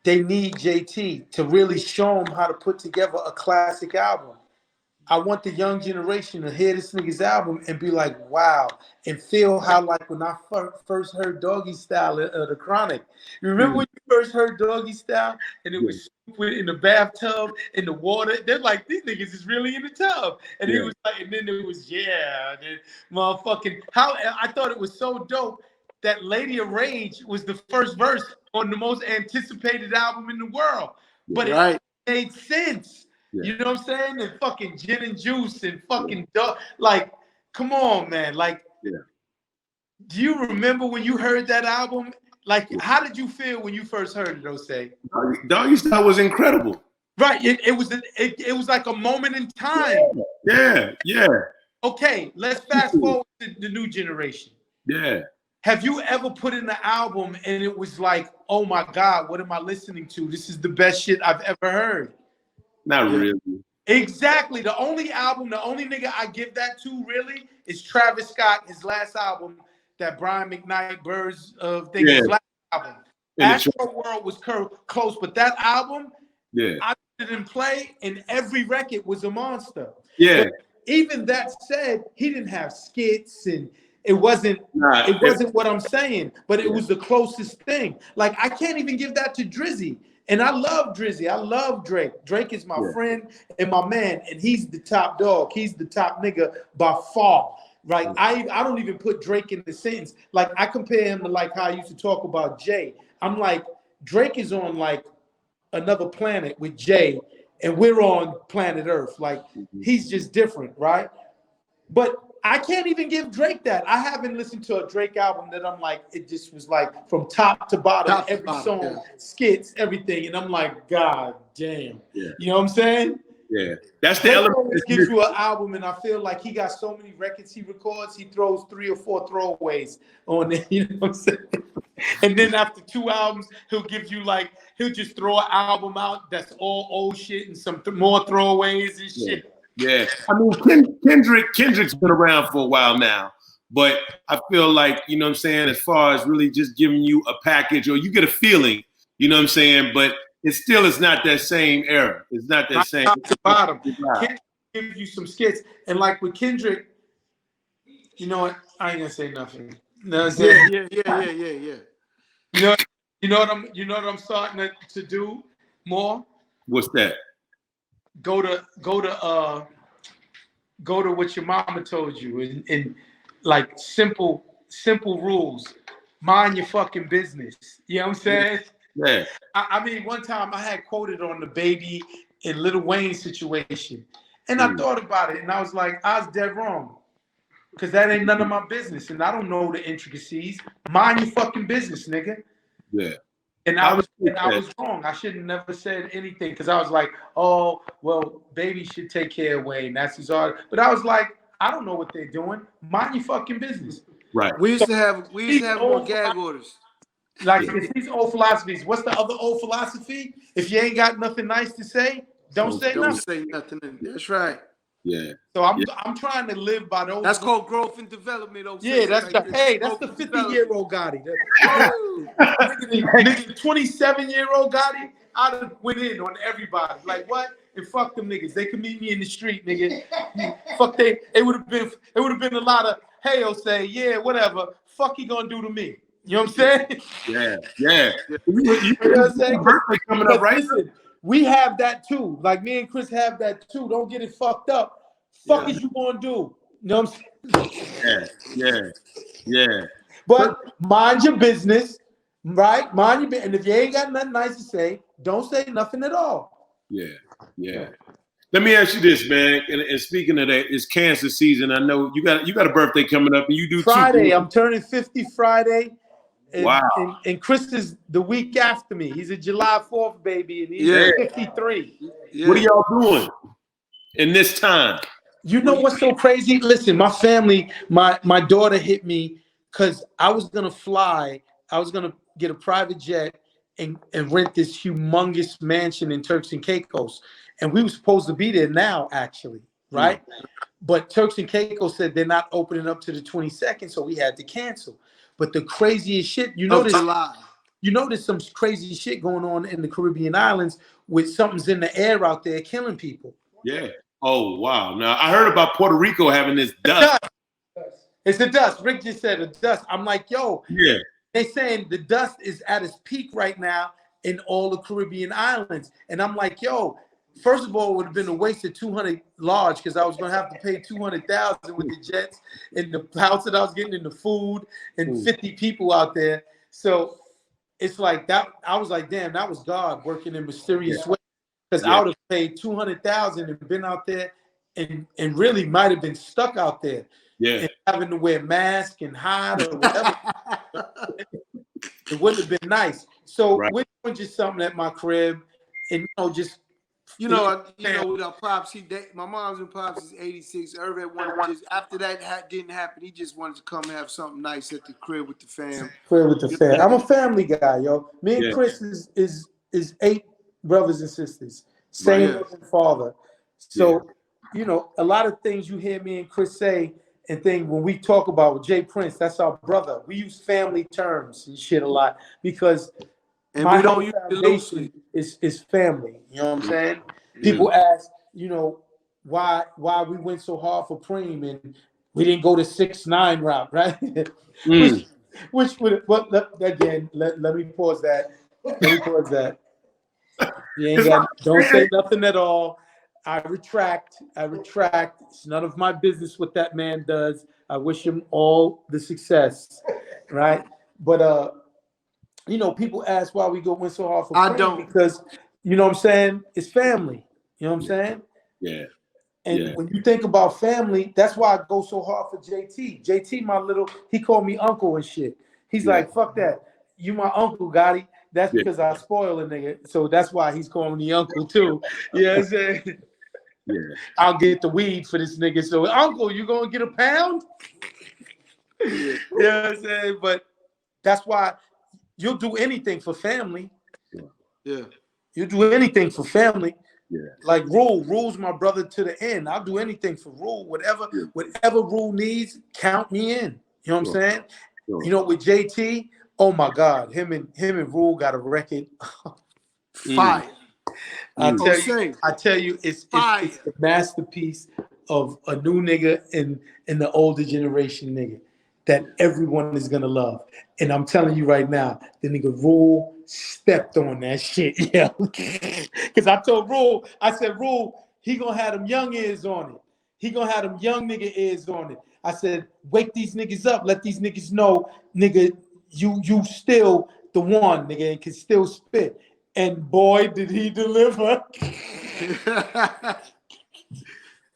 they need JT to really show them how to put together a classic album. I want the young generation to hear this nigga's album and be like, wow, and feel how like when I first heard Doggy Style of the Chronic. You remember when you first heard Doggy Style and it was in the bathtub in the water? They're like, these niggas is really in the tub. And he was like, and then it was, and then motherfucking, how I thought it was so dope that Lady of Rage was the first verse on the most anticipated album in the world. But it made sense. You know what I'm saying? And fucking Gin and Juice and fucking dog. Like, come on, man. Like, do you remember when you heard that album? Like, how did you feel when you first heard it, Osei? Doggy Style was incredible. Right. It was like a moment in time. Yeah. Okay, let's fast forward to the new generation. Yeah. Have you ever put in the album and it was like, oh my God, what am I listening to? This is the best shit I've ever heard. Not really. Exactly. The only nigga I give that to really is Travis Scott, his last album, that Brian McKnight Birds thing, his last album. Astro World was close, but that album, I didn't play, and every record was a monster. Yeah. But even that said, he didn't have skits, and it wasn't what I'm saying, but it was the closest thing. Like, I can't even give that to Drizzy. And I love Drizzy. I love Drake. Drake is my friend and my man, and he's the top dog. He's the top nigga by far. Right? I don't even put Drake in the sentence. Like, I compare him to like how I used to talk about Jay. I'm like, Drake is on like another planet with Jay, and we're on planet Earth. Like, he's just different, right? But I can't even give Drake that. I haven't listened to a Drake album that I'm like, it just was like from top to bottom, every song, skits, everything. And I'm like, God damn. Yeah. You know what I'm saying? Yeah. That's the element. He gives you an album, and I feel like he got so many records he records, he throws 3 or 4 throwaways on it. You know what I'm saying? And then after 2 albums, he'll just throw an album out that's all old shit and some more throwaways and shit. Yeah, I mean, Kendrick's been around for a while now, but I feel like, you know what I'm saying, as far as really just giving you a package or you get a feeling, you know what I'm saying, but it still is not that same era. It's not that same. Top to bottom. Kendrick gives you some skits, and like with Kendrick, you know what? I ain't gonna say nothing. No, yeah. You know what I'm starting to do more. What's that? Go to what your mama told you and like simple rules. Mind your fucking business. You know what I'm saying? Yeah. I mean, one time I had quoted on the Baby and Lil Wayne situation, and I thought about it, and I was like, I was dead wrong, because that ain't none of my business, and I don't know the intricacies. Mind your fucking business, nigga. Yeah. And I was wrong. I should have never said anything, because I was like, oh, well, Baby should take care of Wayne. That's his art. But I was like, I don't know what they're doing. Mind your fucking business. Right. We used to have more gag orders. Like, it's these old philosophies. What's the other old philosophy? If you ain't got nothing nice to say, don't say nothing. That's right. Yeah. So I'm trying to live by those. That's called growth and development. Yeah, that's the 50-year-old Gotti. Nigga, 27-year-old Gotti, I'd have went in on everybody. Like, what? And fuck them niggas. They could meet me in the street, nigga. Fuck they. It would have been a lot of say, yeah, whatever. Fuck he gonna do to me? You know what I'm saying? Yeah. You know what I'm saying? Coming up, right? Listen, we have that too. Like, me and Chris have that too. Don't get it fucked up. Fuck is you gonna do? You know what I'm saying? Yeah. But mind your business, right? Mind your business. And if you ain't got nothing nice to say, don't say nothing at all. Yeah. Let me ask you this, man. And speaking of that, it's cancer season. I know you got a birthday coming up, and you do Friday. too. I'm turning 50 Friday. And, Wow. And Chris is the week after me. He's a July 4th baby, and he's 53. Yeah. What are y'all doing in this time? You know what's so crazy? Listen, my family, my daughter hit me because I was gonna fly. I was gonna get a private jet and rent this humongous mansion in Turks and Caicos. And we were supposed to be there now, actually, right? But Turks and Caicos said they're not opening up to the 22nd, so we had to cancel. But the craziest shit, you know, there's some crazy shit going on in the Caribbean islands with something's in the air out there killing people. Yeah. Oh, wow. Now, I heard about Puerto Rico having this dust. It's the dust. Rick just said the dust. I'm like, yo. Yeah. They saying the dust is at its peak right now in all the Caribbean islands. And I'm like, yo, first of all, it would have been a waste of 200 large because I was going to have to pay 200,000 with the jets and the house that I was getting and the food and 50 people out there. So it's like that. I was like, damn, that was God working in mysterious ways. Because I would have paid 200,000 and been out there and really might have been stuck out there. Yeah. And having to wear masks and hide or whatever. It wouldn't have been nice. So we're doing just something at my crib and just with our pops, my mom's and pops is 86. Irv had one just after that didn't happen. He just wanted to come have something nice at the crib with the fam. I'm a family guy, yo. Me and Chris is 8 brothers and sisters, same father. So, a lot of things you hear me and Chris say and think when we talk about Jay Prince, that's our brother. We use family terms and shit a lot because my whole foundation is family. You know what I'm saying? People ask, why we went so hard for Preem and we didn't go to 6ix9ine route, right? Which would, again, let me pause that. You ain't don't say nothing at all. I retract. It's none of my business what that man does. I wish him all the success, right? But people ask why we went so hard for Preem because you know what I'm saying? It's family. You know what I'm saying? Yeah. And when you think about family, that's why I go so hard for JT. JT, he called me uncle and shit. He's like, fuck that. You my uncle, Gotti. That's because I spoil a nigga. So that's why he's calling me uncle too. You know what I'm saying? Yeah. I'll get the weed for this nigga. So, uncle, you gonna get a pound? You know what I'm saying? But that's why you'll do anything for family. Yeah. You do anything for family. Yeah. Like Rule's my brother to the end. I'll do anything for Rule. Whatever Rule needs, count me in. You know what I'm saying? With JT, oh my God, him and Rule got a record. Fire. I tell you, it's the masterpiece of a new nigga and the older generation nigga that everyone is gonna love. And I'm telling you right now, the nigga Rule stepped on that shit, yeah. Because I told Rule, I said, Rule, he gonna have them young ears on it. He gonna have them young nigga ears on it. I said, wake these niggas up, let these niggas know, nigga, you still the one, nigga, and can still spit. And boy, did he deliver.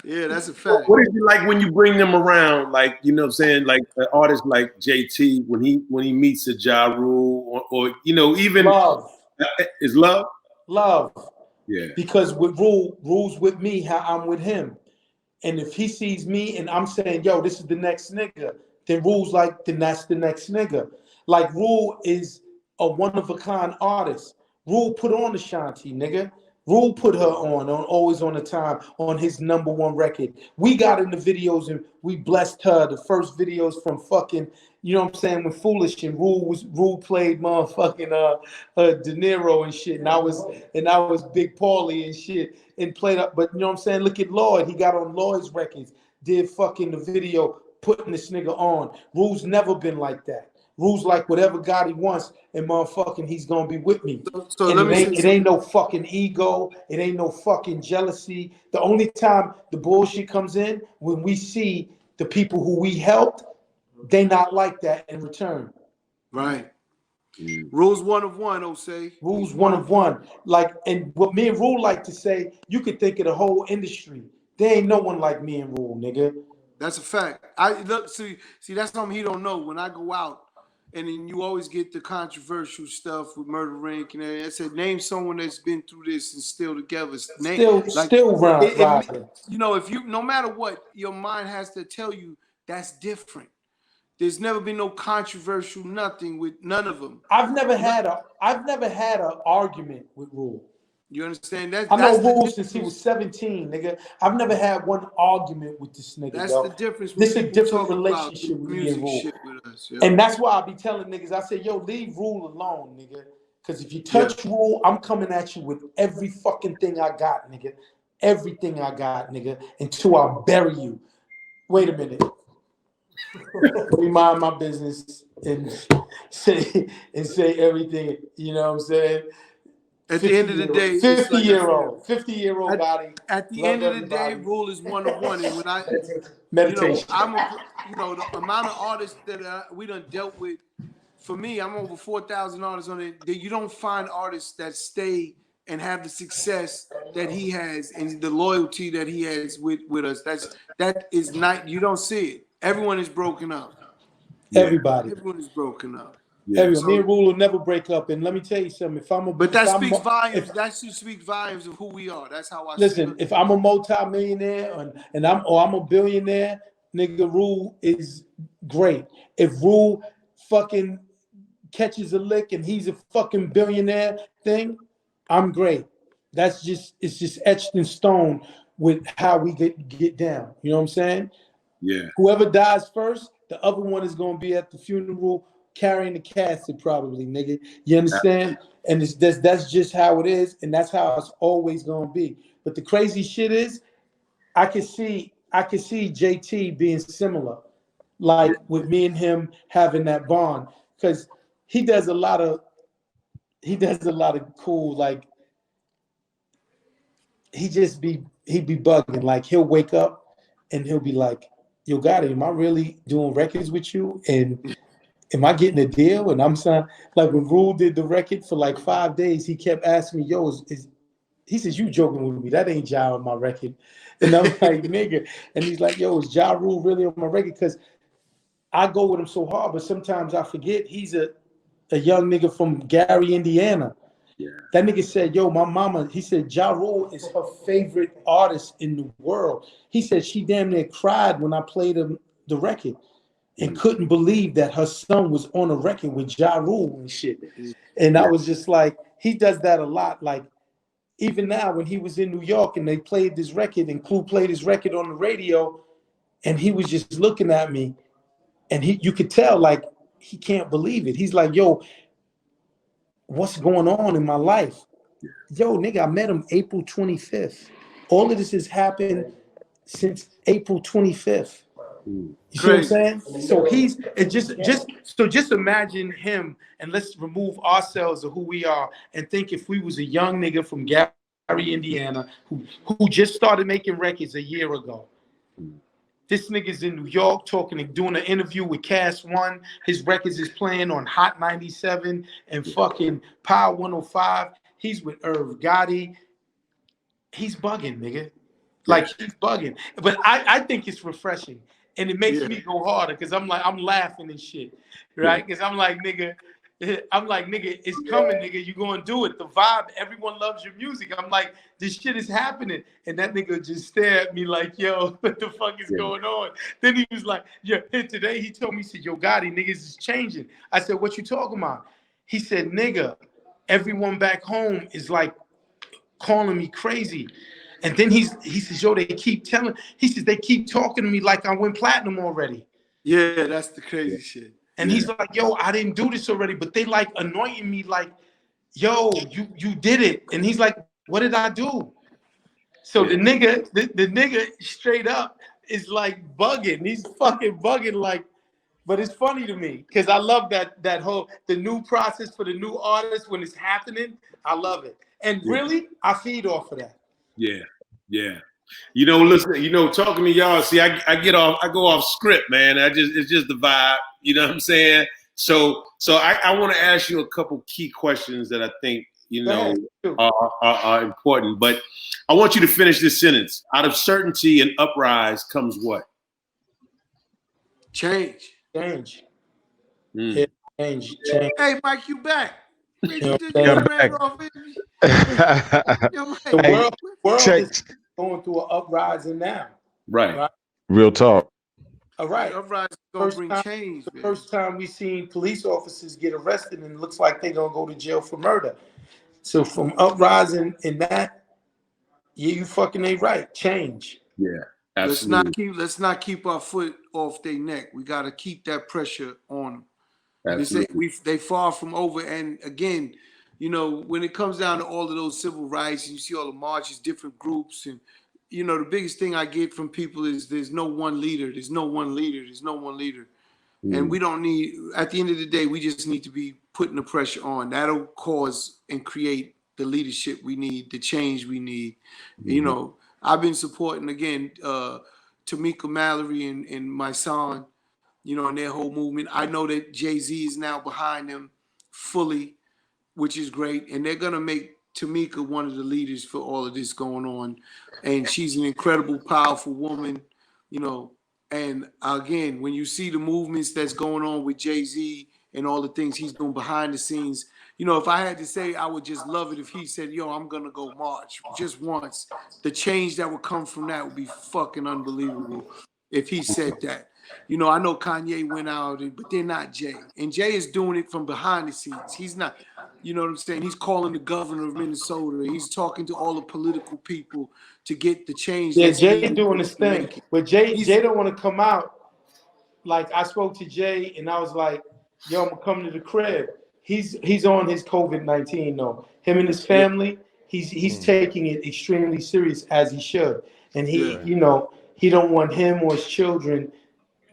Yeah, that's a fact. What is it like when you bring them around? Like, you know what I'm saying? Like an artist like JT, when he meets a Ja Rule or even love. Is love? Love. Yeah. Because with Rule's with me how I'm with him. And if he sees me and I'm saying, yo, this is the next nigga, then Rule's like, then that's the next nigga. Like Rule is a one-of-a-kind artist. Rule put on Ashanti, nigga. Rule put her on Always on the Time, on his #1 record. We got in the videos and we blessed her. The first videos from fucking, you know what I'm saying, when Foolish and Rule played motherfucking De Niro and shit. And I was Big Paulie and shit and played up. But you know what I'm saying? Look at Lloyd. He got on Lloyd's records, did fucking the video, putting this nigga on. Rule's never been like that. Rule's like whatever God he wants, and motherfucking he's gonna be with me. So it ain't no fucking ego, it ain't no fucking jealousy. The only time the bullshit comes in when we see the people who we helped, they not like that in return. Right. Rules 1 of 1, Osei. Rules 1 of 1. Like, and what me and Rule like to say, you could think of the whole industry. There ain't no one like me and Rule, nigga. That's a fact. I look, see, that's something he don't know. When I go out, and then you always get the controversial stuff with Murder Rank and everything. I said, name someone that's been through this and still together. Still riding. You know, if you, no matter what, your mind has to tell you that's different. There's never been no controversial nothing with none of them. I've never had an argument with Rule. You understand? I know Rule since he was 17, nigga. I've never had one argument with this nigga. That's the difference. This is a different relationship with me and Rule. And that's why I be telling niggas, I say, yo, leave Rule alone, nigga. Because if you touch Rule, I'm coming at you with every fucking thing I got, nigga. Everything I got, nigga, until I bury you. Wait a minute. Let me mind my business and say everything, you know what I'm saying? At the end of the day, 50-year-old Gotti. At the end of the day, Rule is 1 of 1. And when I meditation, the amount of artists that we done dealt with. For me, I'm over 4,000 artists on it. You don't find artists that stay and have the success that he has and the loyalty that he has with us. That is not. You don't see it. Everyone is broken up. Everybody. Everyone is broken up. Yeah. Everyone. Me and Rule will never break up. And let me tell you something. But that speaks volumes. That should speak volumes of who we are. That's how I listen. If I'm a multi-millionaire and I'm a billionaire, nigga, Rule is great. If Rule fucking catches a lick and he's a fucking billionaire thing, I'm great. It's just etched in stone with how we get down. You know what I'm saying? Yeah. Whoever dies first, the other one is gonna be at the funeral carrying the casket, probably, nigga. You understand? And that's just how it is, and that's how it's always gonna be. But the crazy shit is, I can see JT being similar, like with me and him having that bond, because he does a lot of cool, like he be bugging. Like he'll wake up and he'll be like, yo, Gotti, am I really doing records with you? And am I getting a deal? And I'm saying, like when Rule did the record for like 5 days, he kept asking me, yo, he says, you joking with me? That ain't Ja on my record. And I'm like, nigga. And he's like, yo, is Ja Rule really on my record? Because I go with him so hard, but sometimes I forget he's a young nigga from Gary, Indiana. Yeah. That nigga said, yo, my mama, he said, Ja Rule is her favorite artist in the world. He said she damn near cried when I played the record and couldn't believe that her son was on a record with Ja Rule and shit. And I was just like, he does that a lot. Like, even now when he was in New York and they played this record and Clue played his record on the radio and he was just looking at me and you could tell like he can't believe it. He's like, yo, what's going on in my life? Yo, nigga, I met him April 25th. All of this has happened since April 25th. You see what I'm saying? So just imagine him and let's remove ourselves of who we are and think if we was a young nigga from Gary, Indiana, who just started making records a year ago. This nigga's in New York talking and doing an interview with Cast One. His records is playing on Hot 97 and fucking Power 105. He's with Irv Gotti. He's bugging, nigga. Like he's bugging. But I think it's refreshing. And it makes me go harder because I'm laughing and shit. Right? Because I'm like, nigga, it's coming, nigga. You gonna do it. The vibe, everyone loves your music. I'm like, this shit is happening. And that nigga just stared at me like, yo, what the fuck is going on? Then he was like, yeah, today he told me, he said, yo, Gotti, niggas is changing. I said, what you talking about? He said, nigga, everyone back home is like calling me crazy. And then he says, yo, they keep talking to me like I went platinum already. Yeah, that's the crazy shit. And he's like, yo, I didn't do this already, but they like anointing me like, yo, you did it. And he's like, what did I do? So the nigga straight up is like bugging. He's fucking bugging like, but it's funny to me because I love that whole, the new process for the new artist when it's happening. I love it. And really, I feed off of that. Yeah, yeah. You know, listen, talking to y'all, see, I go off script, man. It's just the vibe, you know what I'm saying? So I want to ask you a couple key questions that I think are important. But I want you to finish this sentence. Out of certainty and uprise comes what? Change. Change. Mm. Yeah, change. Hey, Mike, you back? Man, you did I'm ran back. off. Yo, Mike, The world check. is going through an uprising now. Right. Real talk. All right. uprising gonna bring change, The man. first time we seen police officers get arrested, and it looks like they're gonna go to jail for murder. So from uprising in that, yeah, you fucking ain't right. Change. Yeah. Absolutely. Let's not keep our foot off their neck. We got to keep that pressure on them. They far from over. And again, you know, when it comes down to all of those civil rights, you see all the marches, different groups, and you know, the biggest thing I get from people is there's no one leader. There's no one leader. There's no one leader. And we don't need. At the end of the day, we just need to be putting the pressure on. That'll cause and create the leadership we need, the change we need. You know. I've been supporting, again, Tamika Mallory and my son, you know, and their whole movement. I know that Jay-Z is now behind them fully, which is great. And they're going to make Tamika one of the leaders for all of this going on. And she's an incredible, powerful woman, you know. And again, when you see the movements that's going on with Jay-Z and all the things he's doing behind the scenes, you know, if I had to say, I would just love it if he said, yo, I'm going to go march just once. The change that would come from that would be fucking unbelievable if he said that. You know, I know Kanye went out, but they're not Jay. And Jay is doing it from behind the scenes. He's not, you know what I'm saying? He's calling the governor of Minnesota. He's talking to all the political people to get the change. Yeah, Jay doing his thing. But Jay don't want to come out. Like, I spoke to Jay, and I was like, yo, I'm going to come to the crib. He's on his COVID-19 though. Him and his family, he's taking it extremely serious, as he should. And you know, he don't want him or his children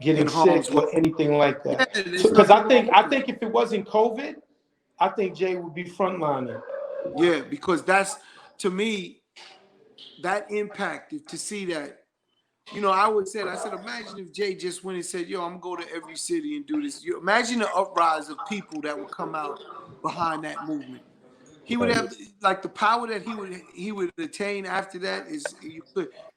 getting sick or anything like that. Because I think if it wasn't COVID, I think Jay would be frontliner. Yeah, because that's, to me, that impacted to see that. You know, I said, imagine if Jay just went and said, yo, I'm going to go to every city and do this. Imagine the uprise of people that would come out behind that movement. He would have, like, the power that he would attain after that is,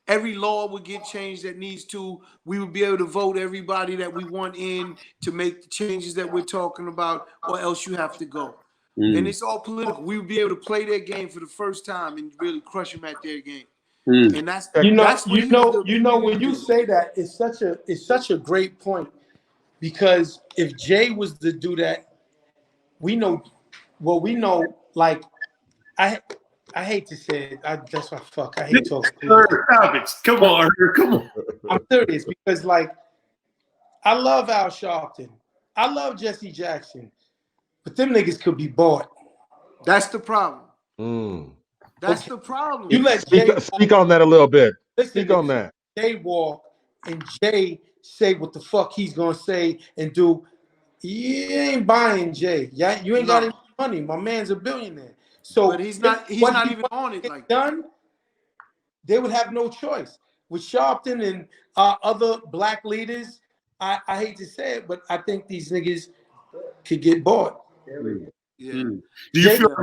every law would get changed that needs to. We would be able to vote everybody that we want in to make the changes that we're talking about, or else you have to go. And it's all political. We would be able to play their game for the first time and really crush them at their game. And that's when you say that, it's such a great point, because if Jay was to do that, we know, like, I hate to say it, that's why I hate talking. Come on. I'm serious, because, like, I love Al Sharpton, I love Jesse Jackson, but them niggas could be bought. That's the problem. That's the problem. You let speak on that a little bit. Speak on that. Jay walk and Jay say what the fuck he's gonna say and do. You ain't buying Jay. Yeah, you ain't got any money. My man's a billionaire. So, but he's not even on it like done. They would have no choice with Sharpton and other black leaders. I hate to say it, but I think these niggas could get bought. Yeah. Do you feel?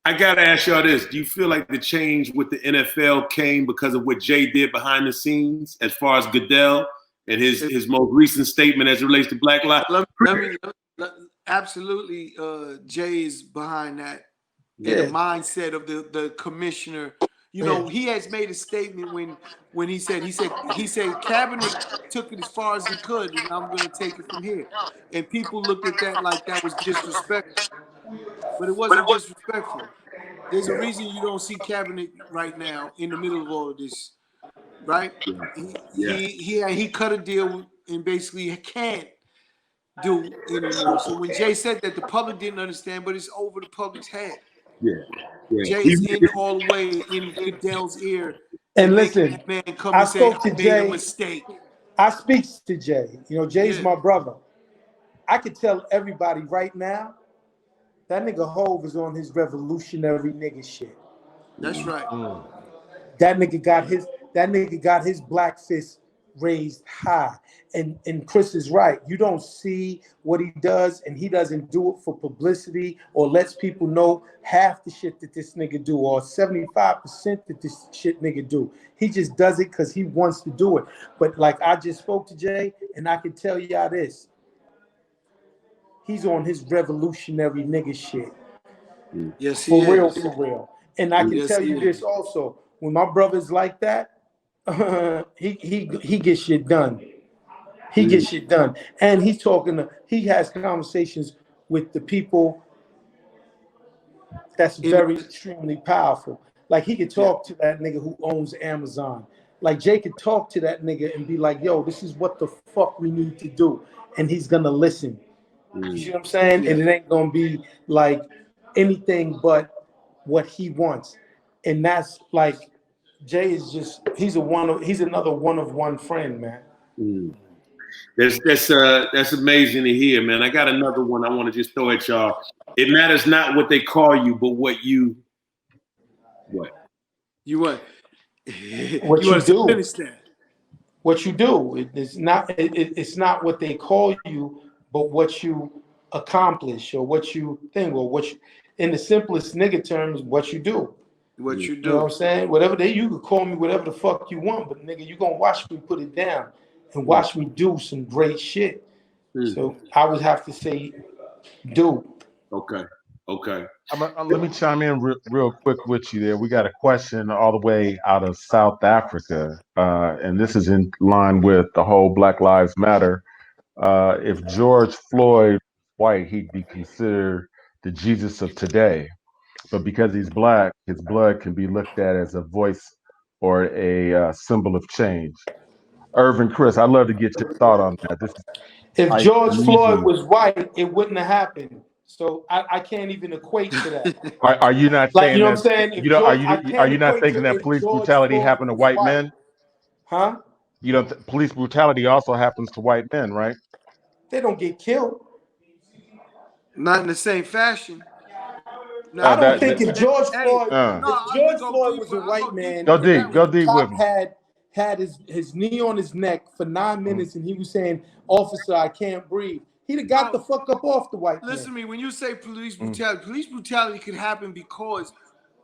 I gotta ask y'all this: do you feel like the change with the NFL came because of what Jay did behind the scenes, as far as Goodell and his most recent statement as it relates to Black Lives? Absolutely, Jay is behind that. And the mindset of the commissioner. You know, he has made a statement when he said cabinet took it as far as he could, and I'm going to take it from here. And people looked at that like that was disrespectful, but it wasn't disrespectful. There's a reason you don't see cabinet right now in the middle of all of this, right? He cut a deal and basically can't do anymore. So when Jay said that, the public didn't understand, but it's over the public's head. Jay's in all the way in Goodell's ear. And listen, man come I and say, spoke to I made Jay. a mistake. I speak to Jay. You know, Jay's my brother. I could tell everybody right now, that nigga Hove is on his revolutionary nigga shit. That's right. That nigga got his black fist raised high. And Chris is right. You don't see what he does, and he doesn't do it for publicity or lets people know half the shit that this nigga do or 75% that this shit nigga do. He just does it because he wants to do it. But like I just spoke to Jay, and I can tell y'all this. He's on his revolutionary nigga shit. Yes, he For real, is. for real. And I can tell you this also. When my brother's like that, he gets shit done. He gets shit done. And he has conversations with the people that's very extremely powerful. Like he could talk to that nigga who owns Amazon. Like Jay could talk to that nigga and be like, yo, this is what the fuck we need to do. And he's gonna listen. You see what I'm saying? And it ain't gonna be like anything but what he wants. And that's like Jay is just he's another one of one friend, man. That's amazing to hear, man. I got another one I want to just throw at y'all. It matters not what they call you, but what you do. What you do. It's not what they call you, but what you accomplish or what you think or what you, in the simplest nigga terms, what you do. What you do. You know what I'm saying? You could call me whatever the fuck you want, but nigga, you gonna watch me put it down and watch me do some great shit. So I would have to say do. Okay. Let me chime in real quick with you there. We got a question all the way out of South Africa, and this is in line with the whole Black Lives Matter. If George Floyd was white, he'd be considered the Jesus of today. But because he's black, his blood can be looked at as a voice or a symbol of change. Irv and Chris, I'd love to get your thought on that. If George Floyd was white, it wouldn't have happened. So I can't even equate to that. Are you not saying you know what I'm saying? Are you not thinking that police brutality happened to white men? Huh? You know, police brutality also happens to white men, right? They don't get killed. Not in the same fashion. No, I don't think if George Floyd was a white man, go deep with me. Had his knee on his neck for 9 minutes and he was saying, "Officer, I can't breathe." He'd have got the fuck up off the white man. Listen to me. When you say police brutality could happen because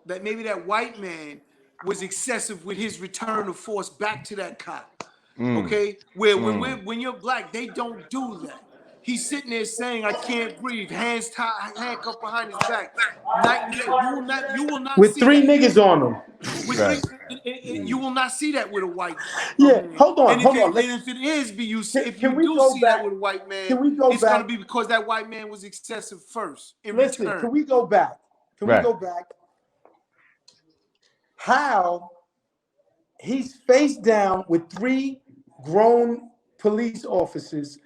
that maybe that white man was excessive with his return of force back to that cop. Okay, when you're black, they don't do that. He's sitting there saying, "I can't breathe," hands tied, handcuffed behind his back. Night and day. You will not with see 3 that. niggas on him. You will not see that with a white. Hold on. And if it is, if you see that with a white man, it's going to be because that white man was excessive first. Return. Can we go back? We go back? How he's face down with 3 grown police officers.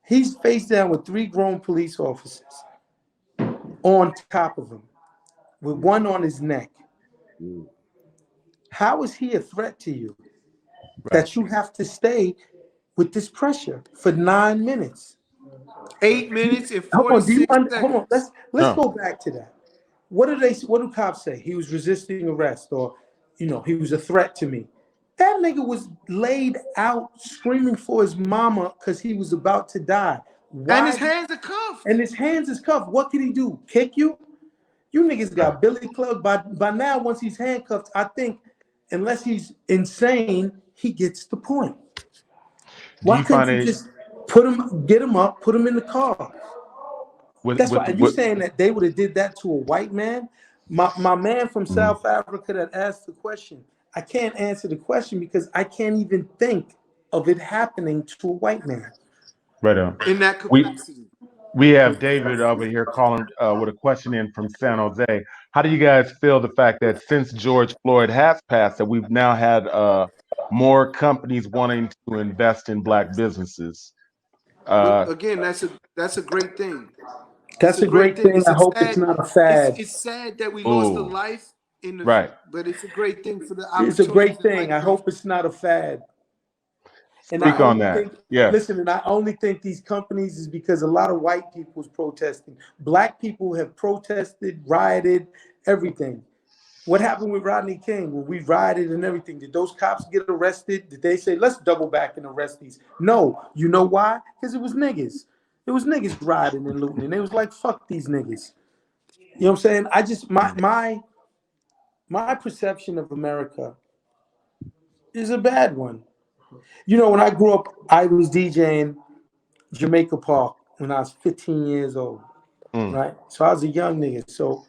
He's face down with 3 grown police officers on top of him, with one on his neck. How is he a threat to you that you have to stay with this pressure for 9 minutes? 8 minutes and 46 seconds. Hold on. Let's go back to that. What do cops say? He was resisting arrest, or he was a threat to me. That nigga was laid out screaming for his mama because he was about to die. And his hands are cuffed. What could he do? Kick you? You niggas got Billy Club. By now, once he's handcuffed, I think, unless he's insane, he gets the point. Why couldn't you just get him up, put him in the car? That's why you saying that they would have did that to a white man? My man from South Africa that asked the question, I can't answer the question because I can't even think of it happening to a white man. Right on. In that capacity. We have David over here calling with a question in from San Jose. How do you guys feel the fact that since George Floyd has passed, that we've now had more companies wanting to invest in black businesses? Again, that's a great thing. That's a great thing. I hope it's not a fad. It's sad that we lost a life in the but it's a great thing for the opportunity. It's a great thing. I hope it's not a fad. And Speak on that. Listen, and I only think these companies is because a lot of white people's protesting. Black people have protested, rioted, everything. What happened with Rodney King when we rioted and everything? Did those cops get arrested? Did they say, let's double back and arrest these? No. You know why? Because it was niggas. It was niggas rioting and looting. And they was like, fuck these niggas. You know what I'm saying? I just, my perception of America is a bad one. You know, when I grew up, I was DJing Jamaica Park when I was 15 years old, right? So I was a young nigga. So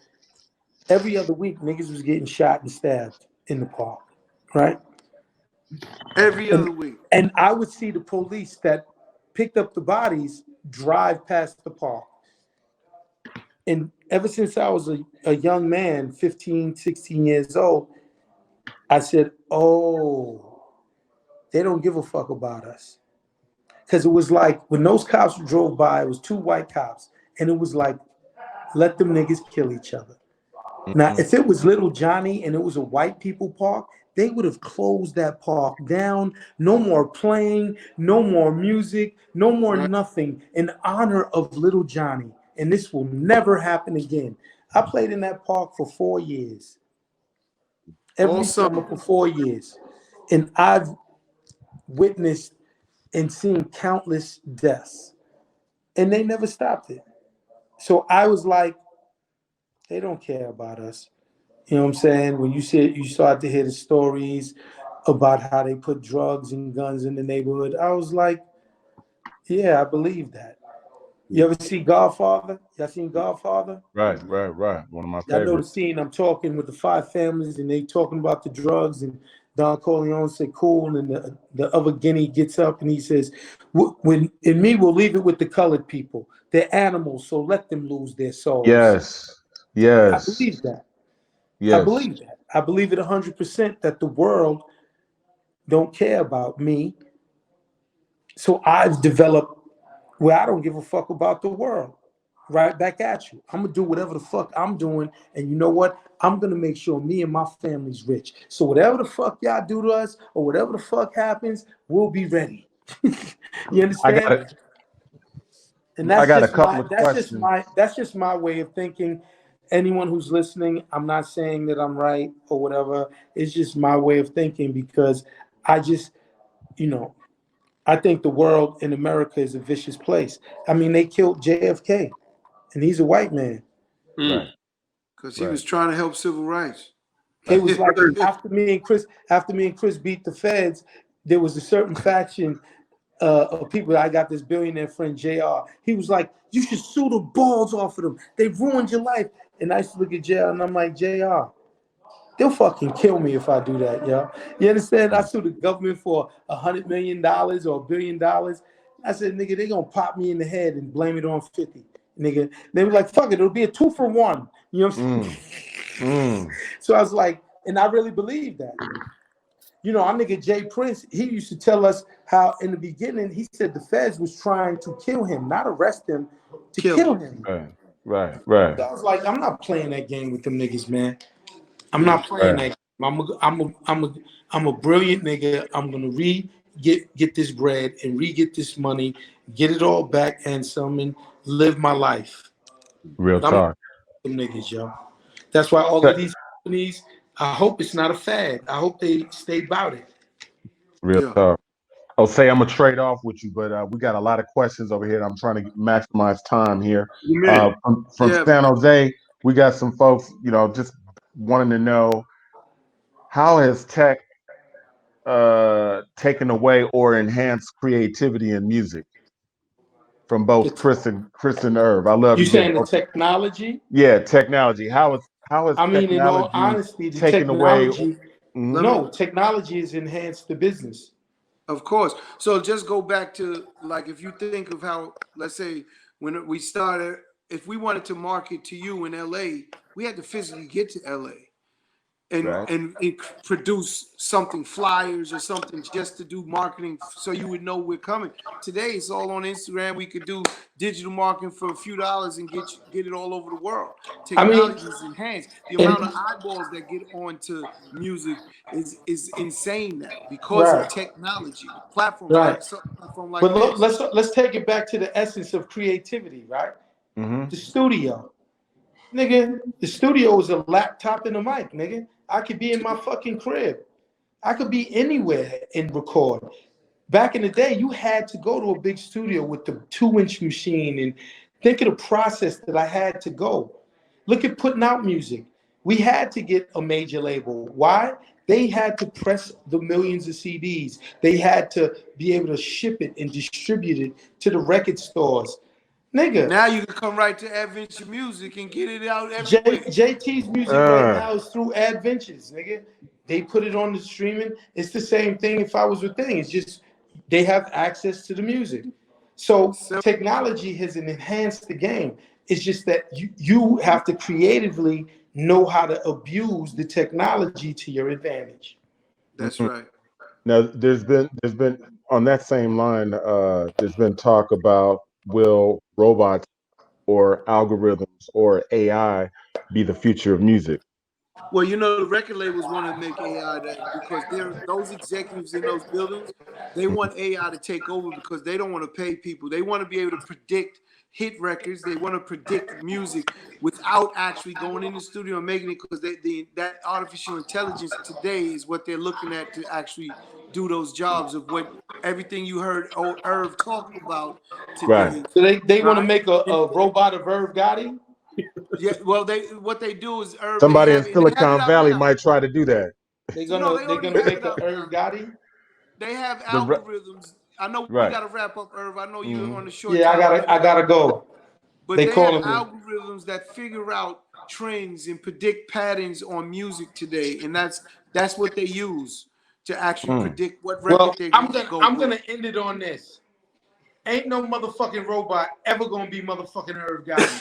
every other week, niggas was getting shot and stabbed in the park, right? Every other week. And I would see the police that picked up the bodies drive past the park. And ever since I was a young man, 15, 16 years old, I said, oh, they don't give a fuck about us. Because it was like, when those cops drove by, it was 2 white cops. And it was like, let them niggas kill each other. Now, if it was Little Johnny and it was a white people park, they would have closed that park down. No more playing, no more music, no more nothing in honor of Little Johnny. And this will never happen again. I played in that park for 4 years. Every summer for 4 years. And I've witnessed and seen countless deaths. And they never stopped it. So I was like, they don't care about us. You know what I'm saying? When you start to hear the stories about how they put drugs and guns in the neighborhood, I was like, yeah, I believe that. You ever see Godfather? Y'all seen Godfather? Right. One of my I know the favorites. scene. I'm talking with the 5 families, and they talking about the drugs, and Don Corleone said, cool, and the other Guinea gets up, and he says, we'll leave it with the colored people. They're animals, so let them lose their souls. Yes. I believe that. Yes. I believe that. I believe it 100% that the world don't care about me. So I've developed where I don't give a fuck about the world. Right back at you. I'm going to do whatever the fuck I'm doing. And you know what? I'm going to make sure me and my family's rich. So whatever the fuck y'all do to us or whatever the fuck happens, we'll be ready. You understand? I got a couple of questions. That's just my way of thinking. Anyone who's listening, I'm not saying that I'm right or whatever. It's just my way of thinking because I just, I think the world in America is a vicious place. I mean, they killed JFK, and he's a white man. Right. Because he was trying to help civil rights. It was like after me and Chris beat the feds, there was a certain faction of people. I got this billionaire friend, JR. He was like, you should sue the balls off of them. They ruined your life. And I used to look at JR and I'm like, JR, they'll fucking kill me if I do that, yo. You understand? I sued the government for $100 million or $1 billion. I said, nigga, they gonna pop me in the head and blame it on 50. Nigga. They were like, fuck it, it'll be a 2 for 1. You know what I'm saying? So I was like, and I really believe that. Our nigga Jay Prince, he used to tell us how in the beginning, he said the feds was trying to kill him, not arrest him, to kill him. Right. So I was like, I'm not playing that game with them niggas, man. I'm not playing that game. I'm a brilliant nigga. I'm gonna get this bread and get this money, get it all back and some, and live my life. Real talk. Them niggas, yo. That's why all of these companies, I hope it's not a fad. I hope they stay about it. Real talk. I'll say I'm gonna trade off with you, but we got a lot of questions over here. I'm trying to maximize time here. From San Jose, we got some folks, just wanting to know how has tech taken away or enhanced creativity in music from both Chris and Irv. I love you saying the technology. Yeah, technology. How is in all honesty, the taken technology, away? No, technology has enhanced the business. Of course. So just go back to, like, if you think of how, let's say, when we started, if we wanted to market to you in LA, we had to physically get to LA and produce something, flyers or something, just to do marketing so you would know we're coming. Today it's all on Instagram. We could do digital marketing for a few dollars and get it all over the world. Technology is enhanced. The amount of eyeballs that get onto music is insane now because of technology. Platforms like but let's take it back to the essence of creativity, right? Mm-hmm. The studio. Nigga, the studio is a laptop and a mic, nigga. I could be in my fucking crib. I could be anywhere and record. Back in the day, you had to go to a big studio with the 2-inch machine, and think of the process that I had to go. Look at putting out music. We had to get a major label. Why? They had to press the millions of CDs. They had to be able to ship it and distribute it to the record stores. Nigga. Now you can come right to Adventure Music and get it out everywhere. JT's music right now is through Adventures, nigga. They put it on the streaming. It's the same thing if I was with thing. It's just they have access to the music. So technology has enhanced the game. It's just that you have to creatively know how to abuse the technology to your advantage. That's right. Now there's been on that same line, there's been talk about will robots or algorithms or AI be the future of music? Well, you know, the record labels want to make AI that because those executives in those buildings, they want AI to take over because they don't want to pay people. They want to be able to predict hit records. They want to predict music without actually going in the studio and making it because that artificial intelligence today is what they're looking at to actually do those jobs of what everything you heard Irv talk about today. Right. So they want to make a robot of Irv Gotti? Yeah, well, what they do is Irv. Somebody in Silicon Valley might try to do that. They're gonna make an Irv Gotti. They have algorithms. I know we gotta wrap up, Irv. I know you're on the short. Yeah, I gotta go. But they have algorithms that figure out trends and predict patterns on music today, and that's what they use to actually predict what record they're going to go with. I'm gonna end it on this. Ain't no motherfucking robot ever gonna be motherfucking Irv Gotti.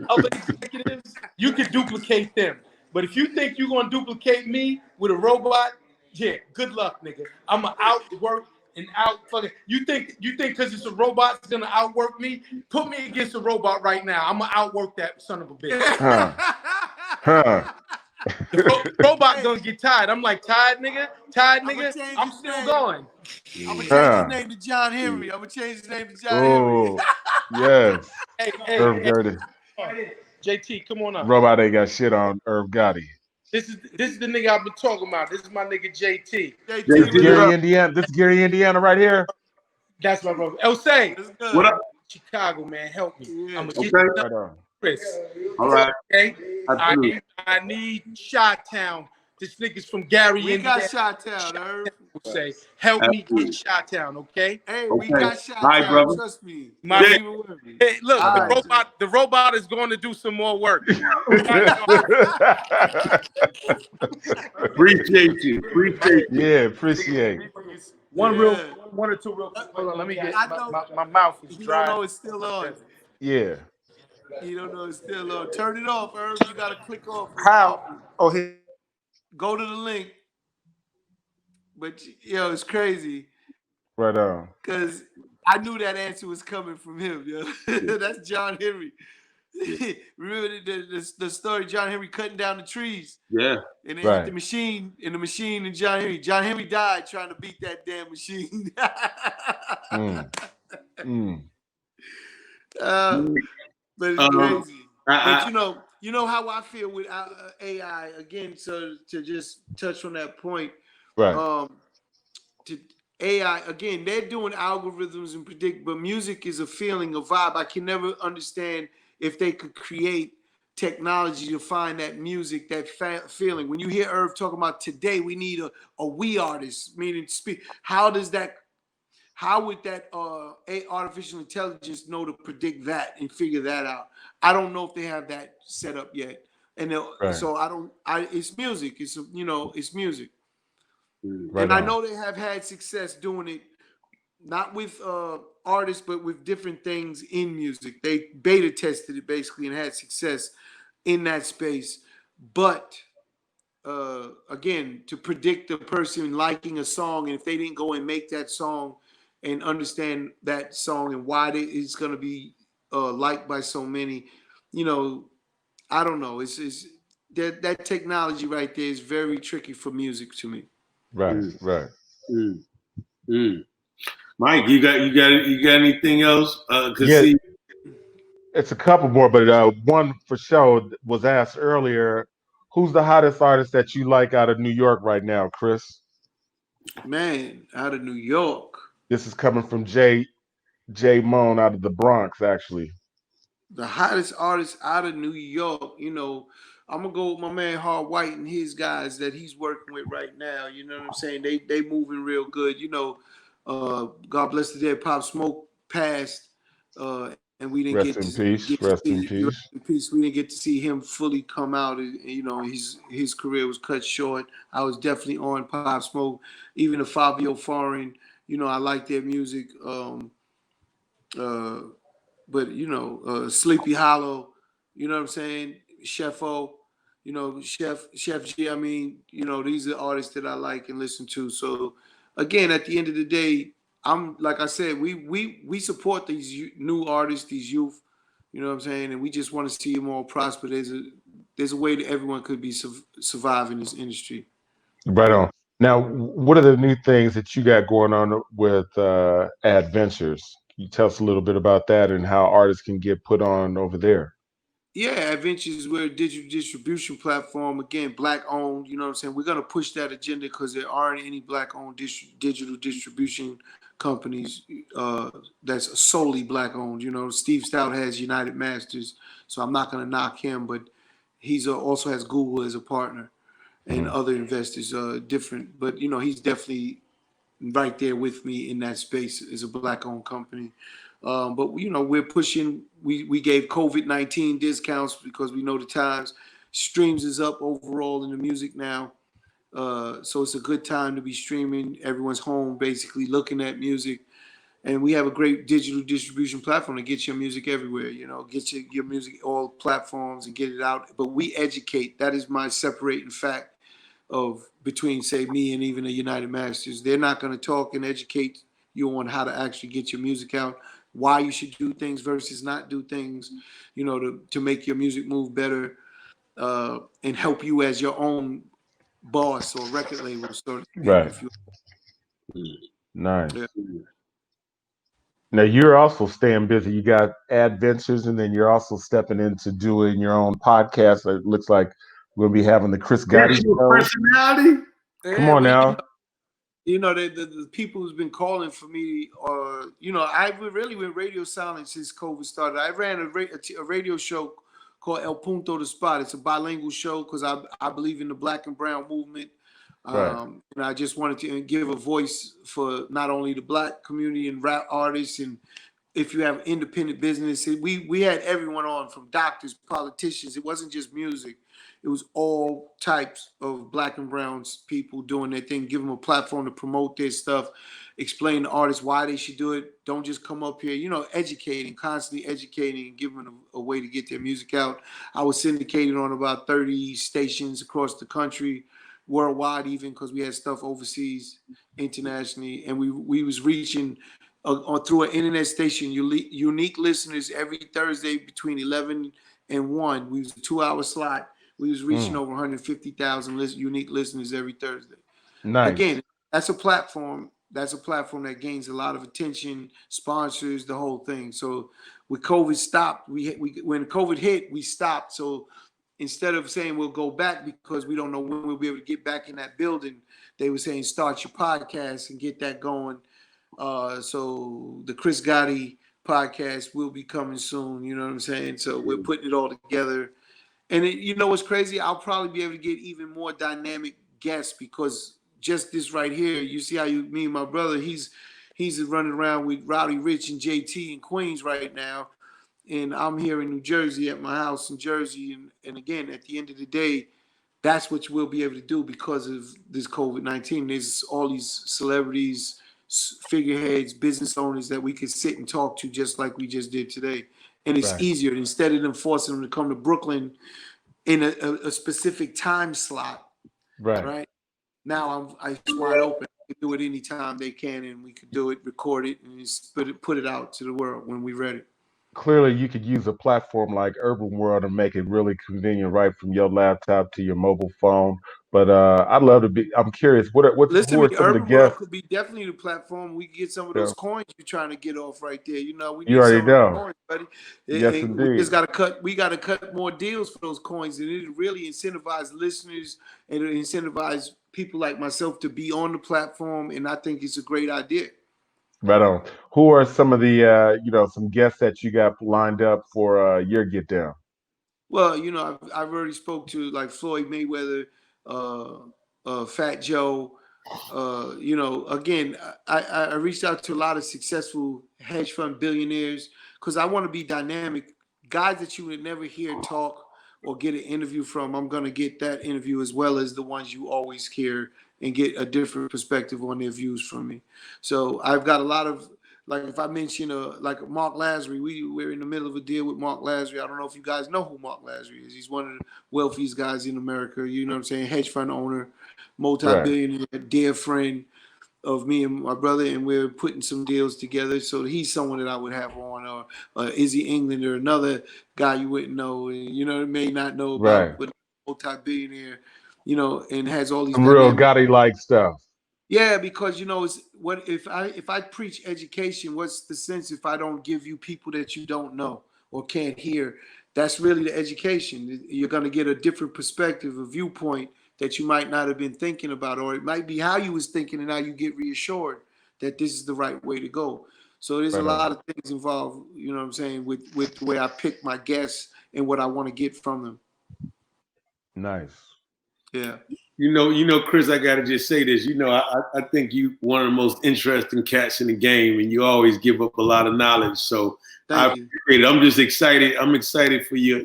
Other executives, you can duplicate them. But if you think you're gonna duplicate me with a robot, yeah, good luck, nigga. I'ma outwork and fucking. You think because it's a robot it's gonna outwork me? Put me against a robot right now. I'ma outwork that son of a bitch. The robot gonna get tired. I'm like, tired nigga. I'm still going. I'm gonna change his name to John Henry. I'm gonna change his name to John Henry. Yes. Irv Gotti. JT, come on up. Robot ain't got shit on Irv Gotti. This is the nigga I've been talking about. This is my nigga JT. Gary, Indiana. This is Gary, Indiana, right here. That's my brother. Say, what up? Chicago, man, help me. Yeah. I'm gonna get you Chris. All right. Okay. I need Chi-Town. This nigga's from Gary, we Indiana. We got Chi-Town, Irv. Say, help me get Chi-Town, okay? Hey, we got Chi-Town. Right, brother. Trust me. Hey, look, the robot is going to do some more work. Appreciate you. Yeah, appreciate. One or two real quick. Hold on, let me get my mouth is dry. You don't know it's still on. Yeah. You don't know it's still on. Turn it off, Irv. You gotta click off. How? Oh, here. Go to the link. But it's crazy. Right on. Because I knew that answer was coming from him, yo. That's John Henry. Remember the story, John Henry cutting down the trees? Yeah. And they hit the machine, and John Henry. John Henry died trying to beat that damn machine. But it's crazy. But you know how I feel with AI again. So to just touch on that point, right? To AI again, they're doing algorithms and predict, but music is a feeling, a vibe. I can never understand if they could create technology to find that music, that feeling. When you hear Irv talking about today, we need a we artist, meaning speak. How would that artificial intelligence know to predict that and figure that out? I don't know if they have that set up yet. And so it's music. It's music. Right and on. I know they have had success doing it, not with artists, but with different things in music. They beta tested it basically and had success in that space. But again, to predict the person liking a song, and if they didn't go and make that song and understand that song and why it's going to be liked by so many, I don't know. It's that technology right there is very tricky for music to me. Right. Mike, you got anything else? It's a couple more, but one for sure was asked earlier. Who's the hottest artist that you like out of New York right now, Chris? Man, out of New York. This is coming from J Moan out of the Bronx, actually. The hottest artist out of New York, I'm gonna go with my man Hard White and his guys that he's working with right now. You know what I'm saying? They moving real good. God bless the dead. Pop Smoke passed, and we didn't Rest in peace. Rest in peace. We didn't get to see him fully come out. His career was cut short. I was definitely on Pop Smoke, even the Fabio Foreign. I like their music. But Sleepy Hollow, you know what I'm saying? Chef O, Chef G. I mean, these are artists that I like and listen to. So again, at the end of the day, I'm like I said, we support these new artists, these youth. You know what I'm saying? And we just want to see them all prosper. There's a way that everyone could be survive in this industry. Right on. Now, what are the new things that you got going on with Adventures? Can you tell us a little bit about that and how artists can get put on over there? Yeah, Adventures, we're a digital distribution platform. Again, black owned. You know what I'm saying? We're going to push that agenda because there aren't any black owned digital distribution companies that's solely black owned. Steve Stout has United Masters, so I'm not going to knock him, but he's also has Google as a partner and other investors different. But, he's definitely right there with me in that space as a black owned company. But we're pushing. We gave COVID-19 discounts because we know the times. Streams is up overall in the music now, so it's a good time to be streaming. Everyone's home basically looking at music, and we have a great digital distribution platform to get your music everywhere. Get your music all platforms and get it out. But we educate. That is my separating fact of between, say, me and even the United Masters. They're not going to talk and educate you on how to actually get your music out, why you should do things versus not do things, to make your music move better, and help you as your own boss or record label, so to speak. Right. Nice. Yeah. Now you're also staying busy. You got Adventures, and then you're also stepping into doing your own podcast. It looks like we'll be having the Chris Gotti show. Personality. Come on now. The people who's been calling for me, I really went radio silent since COVID started. I ran a radio show called El Punto de Spot. It's a bilingual show because I believe in the black and brown movement. Right. And I just wanted to give a voice for not only the black community and rap artists, and if you have independent business, we had everyone on, from doctors, politicians. It wasn't just music. It was all types of black and brown people doing their thing, give them a platform to promote their stuff, explain to artists why they should do it. Don't just come up here, educating, constantly educating, and giving them a way to get their music out. I was syndicated on about 30 stations across the country, worldwide even, because we had stuff overseas, internationally, and we was reaching through an internet station, unique listeners every Thursday between 11 and 1. We was a 2-hour slot. We was reaching over 150,000 unique listeners every Thursday. Nice. Again, that's a platform. That's a platform that gains a lot of attention, sponsors, the whole thing. So when COVID stopped, when COVID hit, we stopped. So instead of saying we'll go back because we don't know when we'll be able to get back in that building, they were saying start your podcast and get that going. So the Chris Gotti podcast will be coming soon. You know what I'm saying? So we're putting it all together. And what's crazy? I'll probably be able to get even more dynamic guests because just this right here, you see how me and my brother, he's running around with Rowdy Rich and JT in Queens right now. And I'm here in New Jersey at my house in Jersey. And again, at the end of the day, that's what we'll be able to do because of this COVID-19. There's all these celebrities, figureheads, business owners that we could sit and talk to just like we just did today. And it's easier. Instead of them forcing them to come to Brooklyn in a specific time slot. Right. Now it's wide open. We can do it anytime they can, and we could do it, record it, and just put it out to the world when we're ready. Clearly, you could use a platform like Urban World and make it really convenient right from your laptop to your mobile phone But I'd love to be. I'm curious. Listen Who to are me, some of the Urban World guests? could be definitely the platform. We get some of Yeah, those coins you're trying to get off right there. You know, we you need already some of those know. coins, buddy. Yes, We indeed. just gotta cut. We gotta cut more deals for those coins, and it really incentivize listeners and it incentivize people like myself to be on the platform. And I think it's a great idea. Right on. Who are some of the some guests that you got lined up for your get down? Well, you know, I've already spoke to like Floyd Mayweather, Fat Joe. You know, again, I reached out to a lot of successful hedge fund billionaires because I want to be dynamic. Guys that you would never hear talk or get an interview from, I'm going to get that interview as well as the ones you always hear and get a different perspective on their views from me. So I've got a lot of, like if I mention like Mark Lazary, we're in the middle of a deal with Mark Lazary. I don't know if you guys know who Mark Lazary is. He's one of the wealthiest guys in America. You know what I'm saying? Hedge fund owner, Right. multi-billionaire, dear friend of me and my brother, and we're putting some deals together. So he's someone that I would have on, or Izzy England, or another guy you wouldn't know, and you know, may not know Right. about, but multi-billionaire, you know, and has all these Some real dynamic. Gotti like stuff. Yeah, because you know, it's what if I preach education, what's the sense if I don't give you people that you don't know or can't hear? That's really the education. You're going to get a different perspective, a viewpoint that you might not have been thinking about, or it might be how you was thinking, and now you get reassured that this is the right way to go. So there's a Right on. lot of things involved, you know what I'm saying, with the way I pick my guests and what I want to get from them. Nice. Yeah. You know, Chris, I gotta just say this. You know, I think you one of the most interesting cats in the game, and you always give up a lot of knowledge. So I Thank you. appreciate it. I'm just excited. I'm excited for your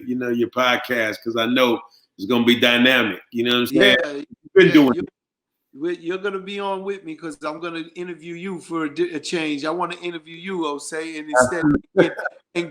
podcast because I know it's gonna be dynamic. You know what I'm saying? Yeah. You've been doing it. You're gonna be on with me because I'm gonna interview you for a change. I want to interview you, Osei, and instead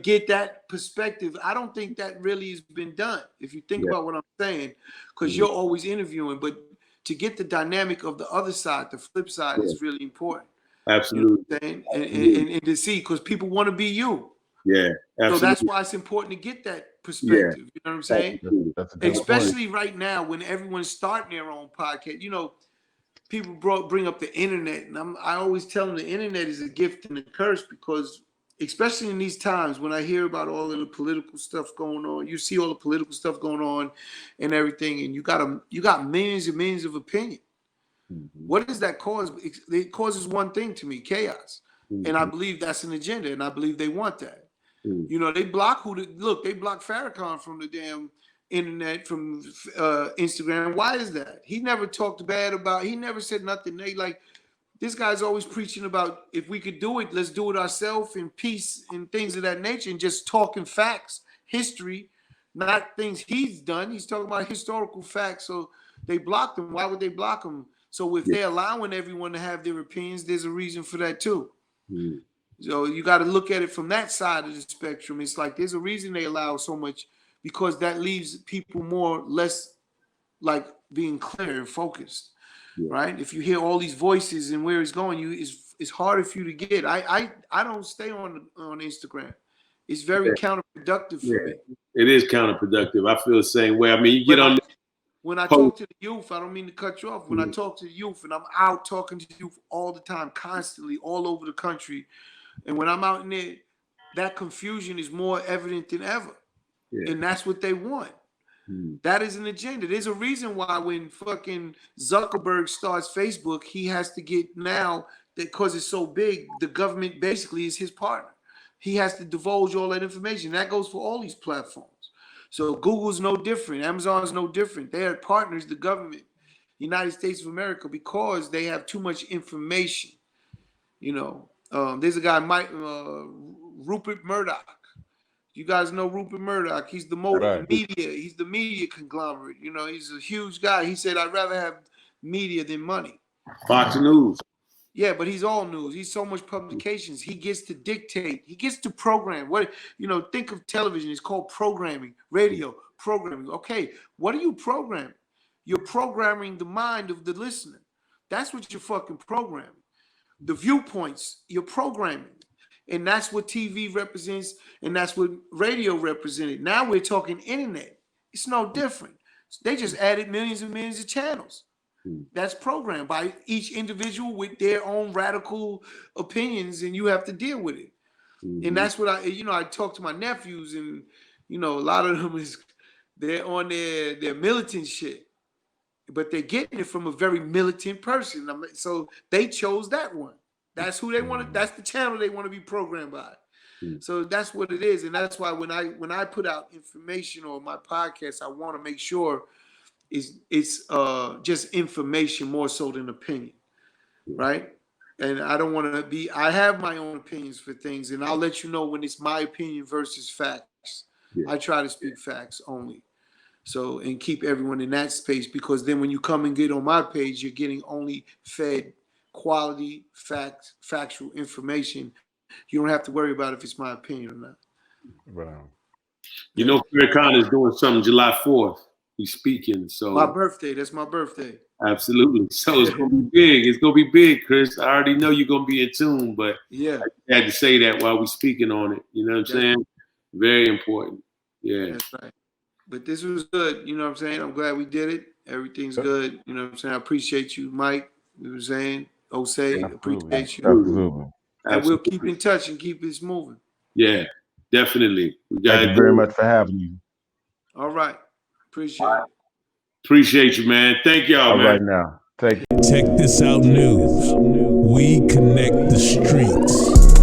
get that perspective. I don't think that really has been done. If you think about what I'm saying, because you're always interviewing, but to get the dynamic of the other side, the flip side, is really important. Absolutely. You know what I'm saying? And to see, because people want to be you. Yeah. Absolutely. So that's why it's important to get that perspective. You know what I'm saying? That's a good Especially right now when everyone's starting their own podcast. You know, people bring up the internet, and I always tell them the internet is a gift and a curse because, especially in these times when I hear about all of the political stuff going on, you see all the political stuff going on and everything, and you got millions and millions of opinion. What does that cause? It causes one thing to me: chaos. And I believe that's an agenda, and I believe they want that. You know, they block they blocked Farrakhan from the damn internet, from Instagram. Why is that? He never talked bad about, he never said nothing. This guy's always preaching about if we could do it, let's do it ourselves in peace and things of that nature, and just talking facts, history, not things he's done. He's talking about historical facts. So they blocked him. Why would they block him? So if they're allowing everyone to have their opinions, there's a reason for that too. So you got to look at it from that side of the spectrum. It's like there's a reason they allow so much, because that leaves people less like being clear and focused, right? If you hear all these voices and where it's going, it's harder for you to get. I don't stay on Instagram. It's very counterproductive for me. It is counterproductive. I feel the same way. I mean, you get on. When I talk to the youth, I don't mean to cut you off. When I talk to the youth, and I'm out talking to youth all the time, constantly, all over the country, and when I'm out in there, that confusion is more evident than ever. And that's what they want. That is an agenda. There's a reason why when fucking Zuckerberg starts Facebook, he has to get now, because it's so big, the government basically is his partner. He has to divulge all that information. That goes for all these platforms. So Google's no different. Amazon's no different. They are partners, the government, United States of America, because they have too much information. You know, there's a guy, Rupert Murdoch. You guys know Rupert Murdoch. He's the media. He's the media conglomerate. You know, he's a huge guy. He said, "I'd rather have media than money." Fox News. Yeah, but he's all news. He's so much publications. He gets to dictate. He gets to program. Think of television. It's called programming. Radio, programming. Okay, what are you programming? You're programming the mind of the listener. That's what you're fucking programming. The viewpoints, you're programming. And that's what TV represents, and that's what radio represented. Now we're talking internet. It's no different. They just added millions and millions of channels. That's programmed by each individual with their own radical opinions, and you have to deal with it. And that's what I talk to my nephews, and a lot of them they're on their militant shit, but they're getting it from a very militant person. So they chose that one. That's who they want. That's the channel they want to be programmed by. So that's what it is, and that's why when I put out information on my podcast, I want to make sure it's just information more so than opinion, right? And I don't want to be. I have my own opinions for things, and I'll let you know when it's my opinion versus facts. I try to speak facts only, so and keep everyone in that space, because then when you come and get on my page, you're getting only fed quality factual information. You don't have to worry about if it's my opinion or not. Wow. Farrakhan is doing something July 4th. He's speaking. So my birthday. That's my birthday. Absolutely. So it's gonna be big. It's gonna be big, Chris. I already know you're gonna be in tune, but yeah, I had to say that while we're speaking on it. You know what I'm saying? Very important. Yeah. That's right. But this was good. You know what I'm saying? I'm glad we did it. Everything's good. You know what I'm saying? I appreciate you, Mike. You know what I'm saying? Osei, appreciate you. Absolutely. And we'll keep in touch and keep this moving. Yeah, definitely. Thank you very much for having you. All right. Appreciate it. Appreciate you, man. Thank y'all, man. All right now. Take it. Check this out, news. We connect the streets.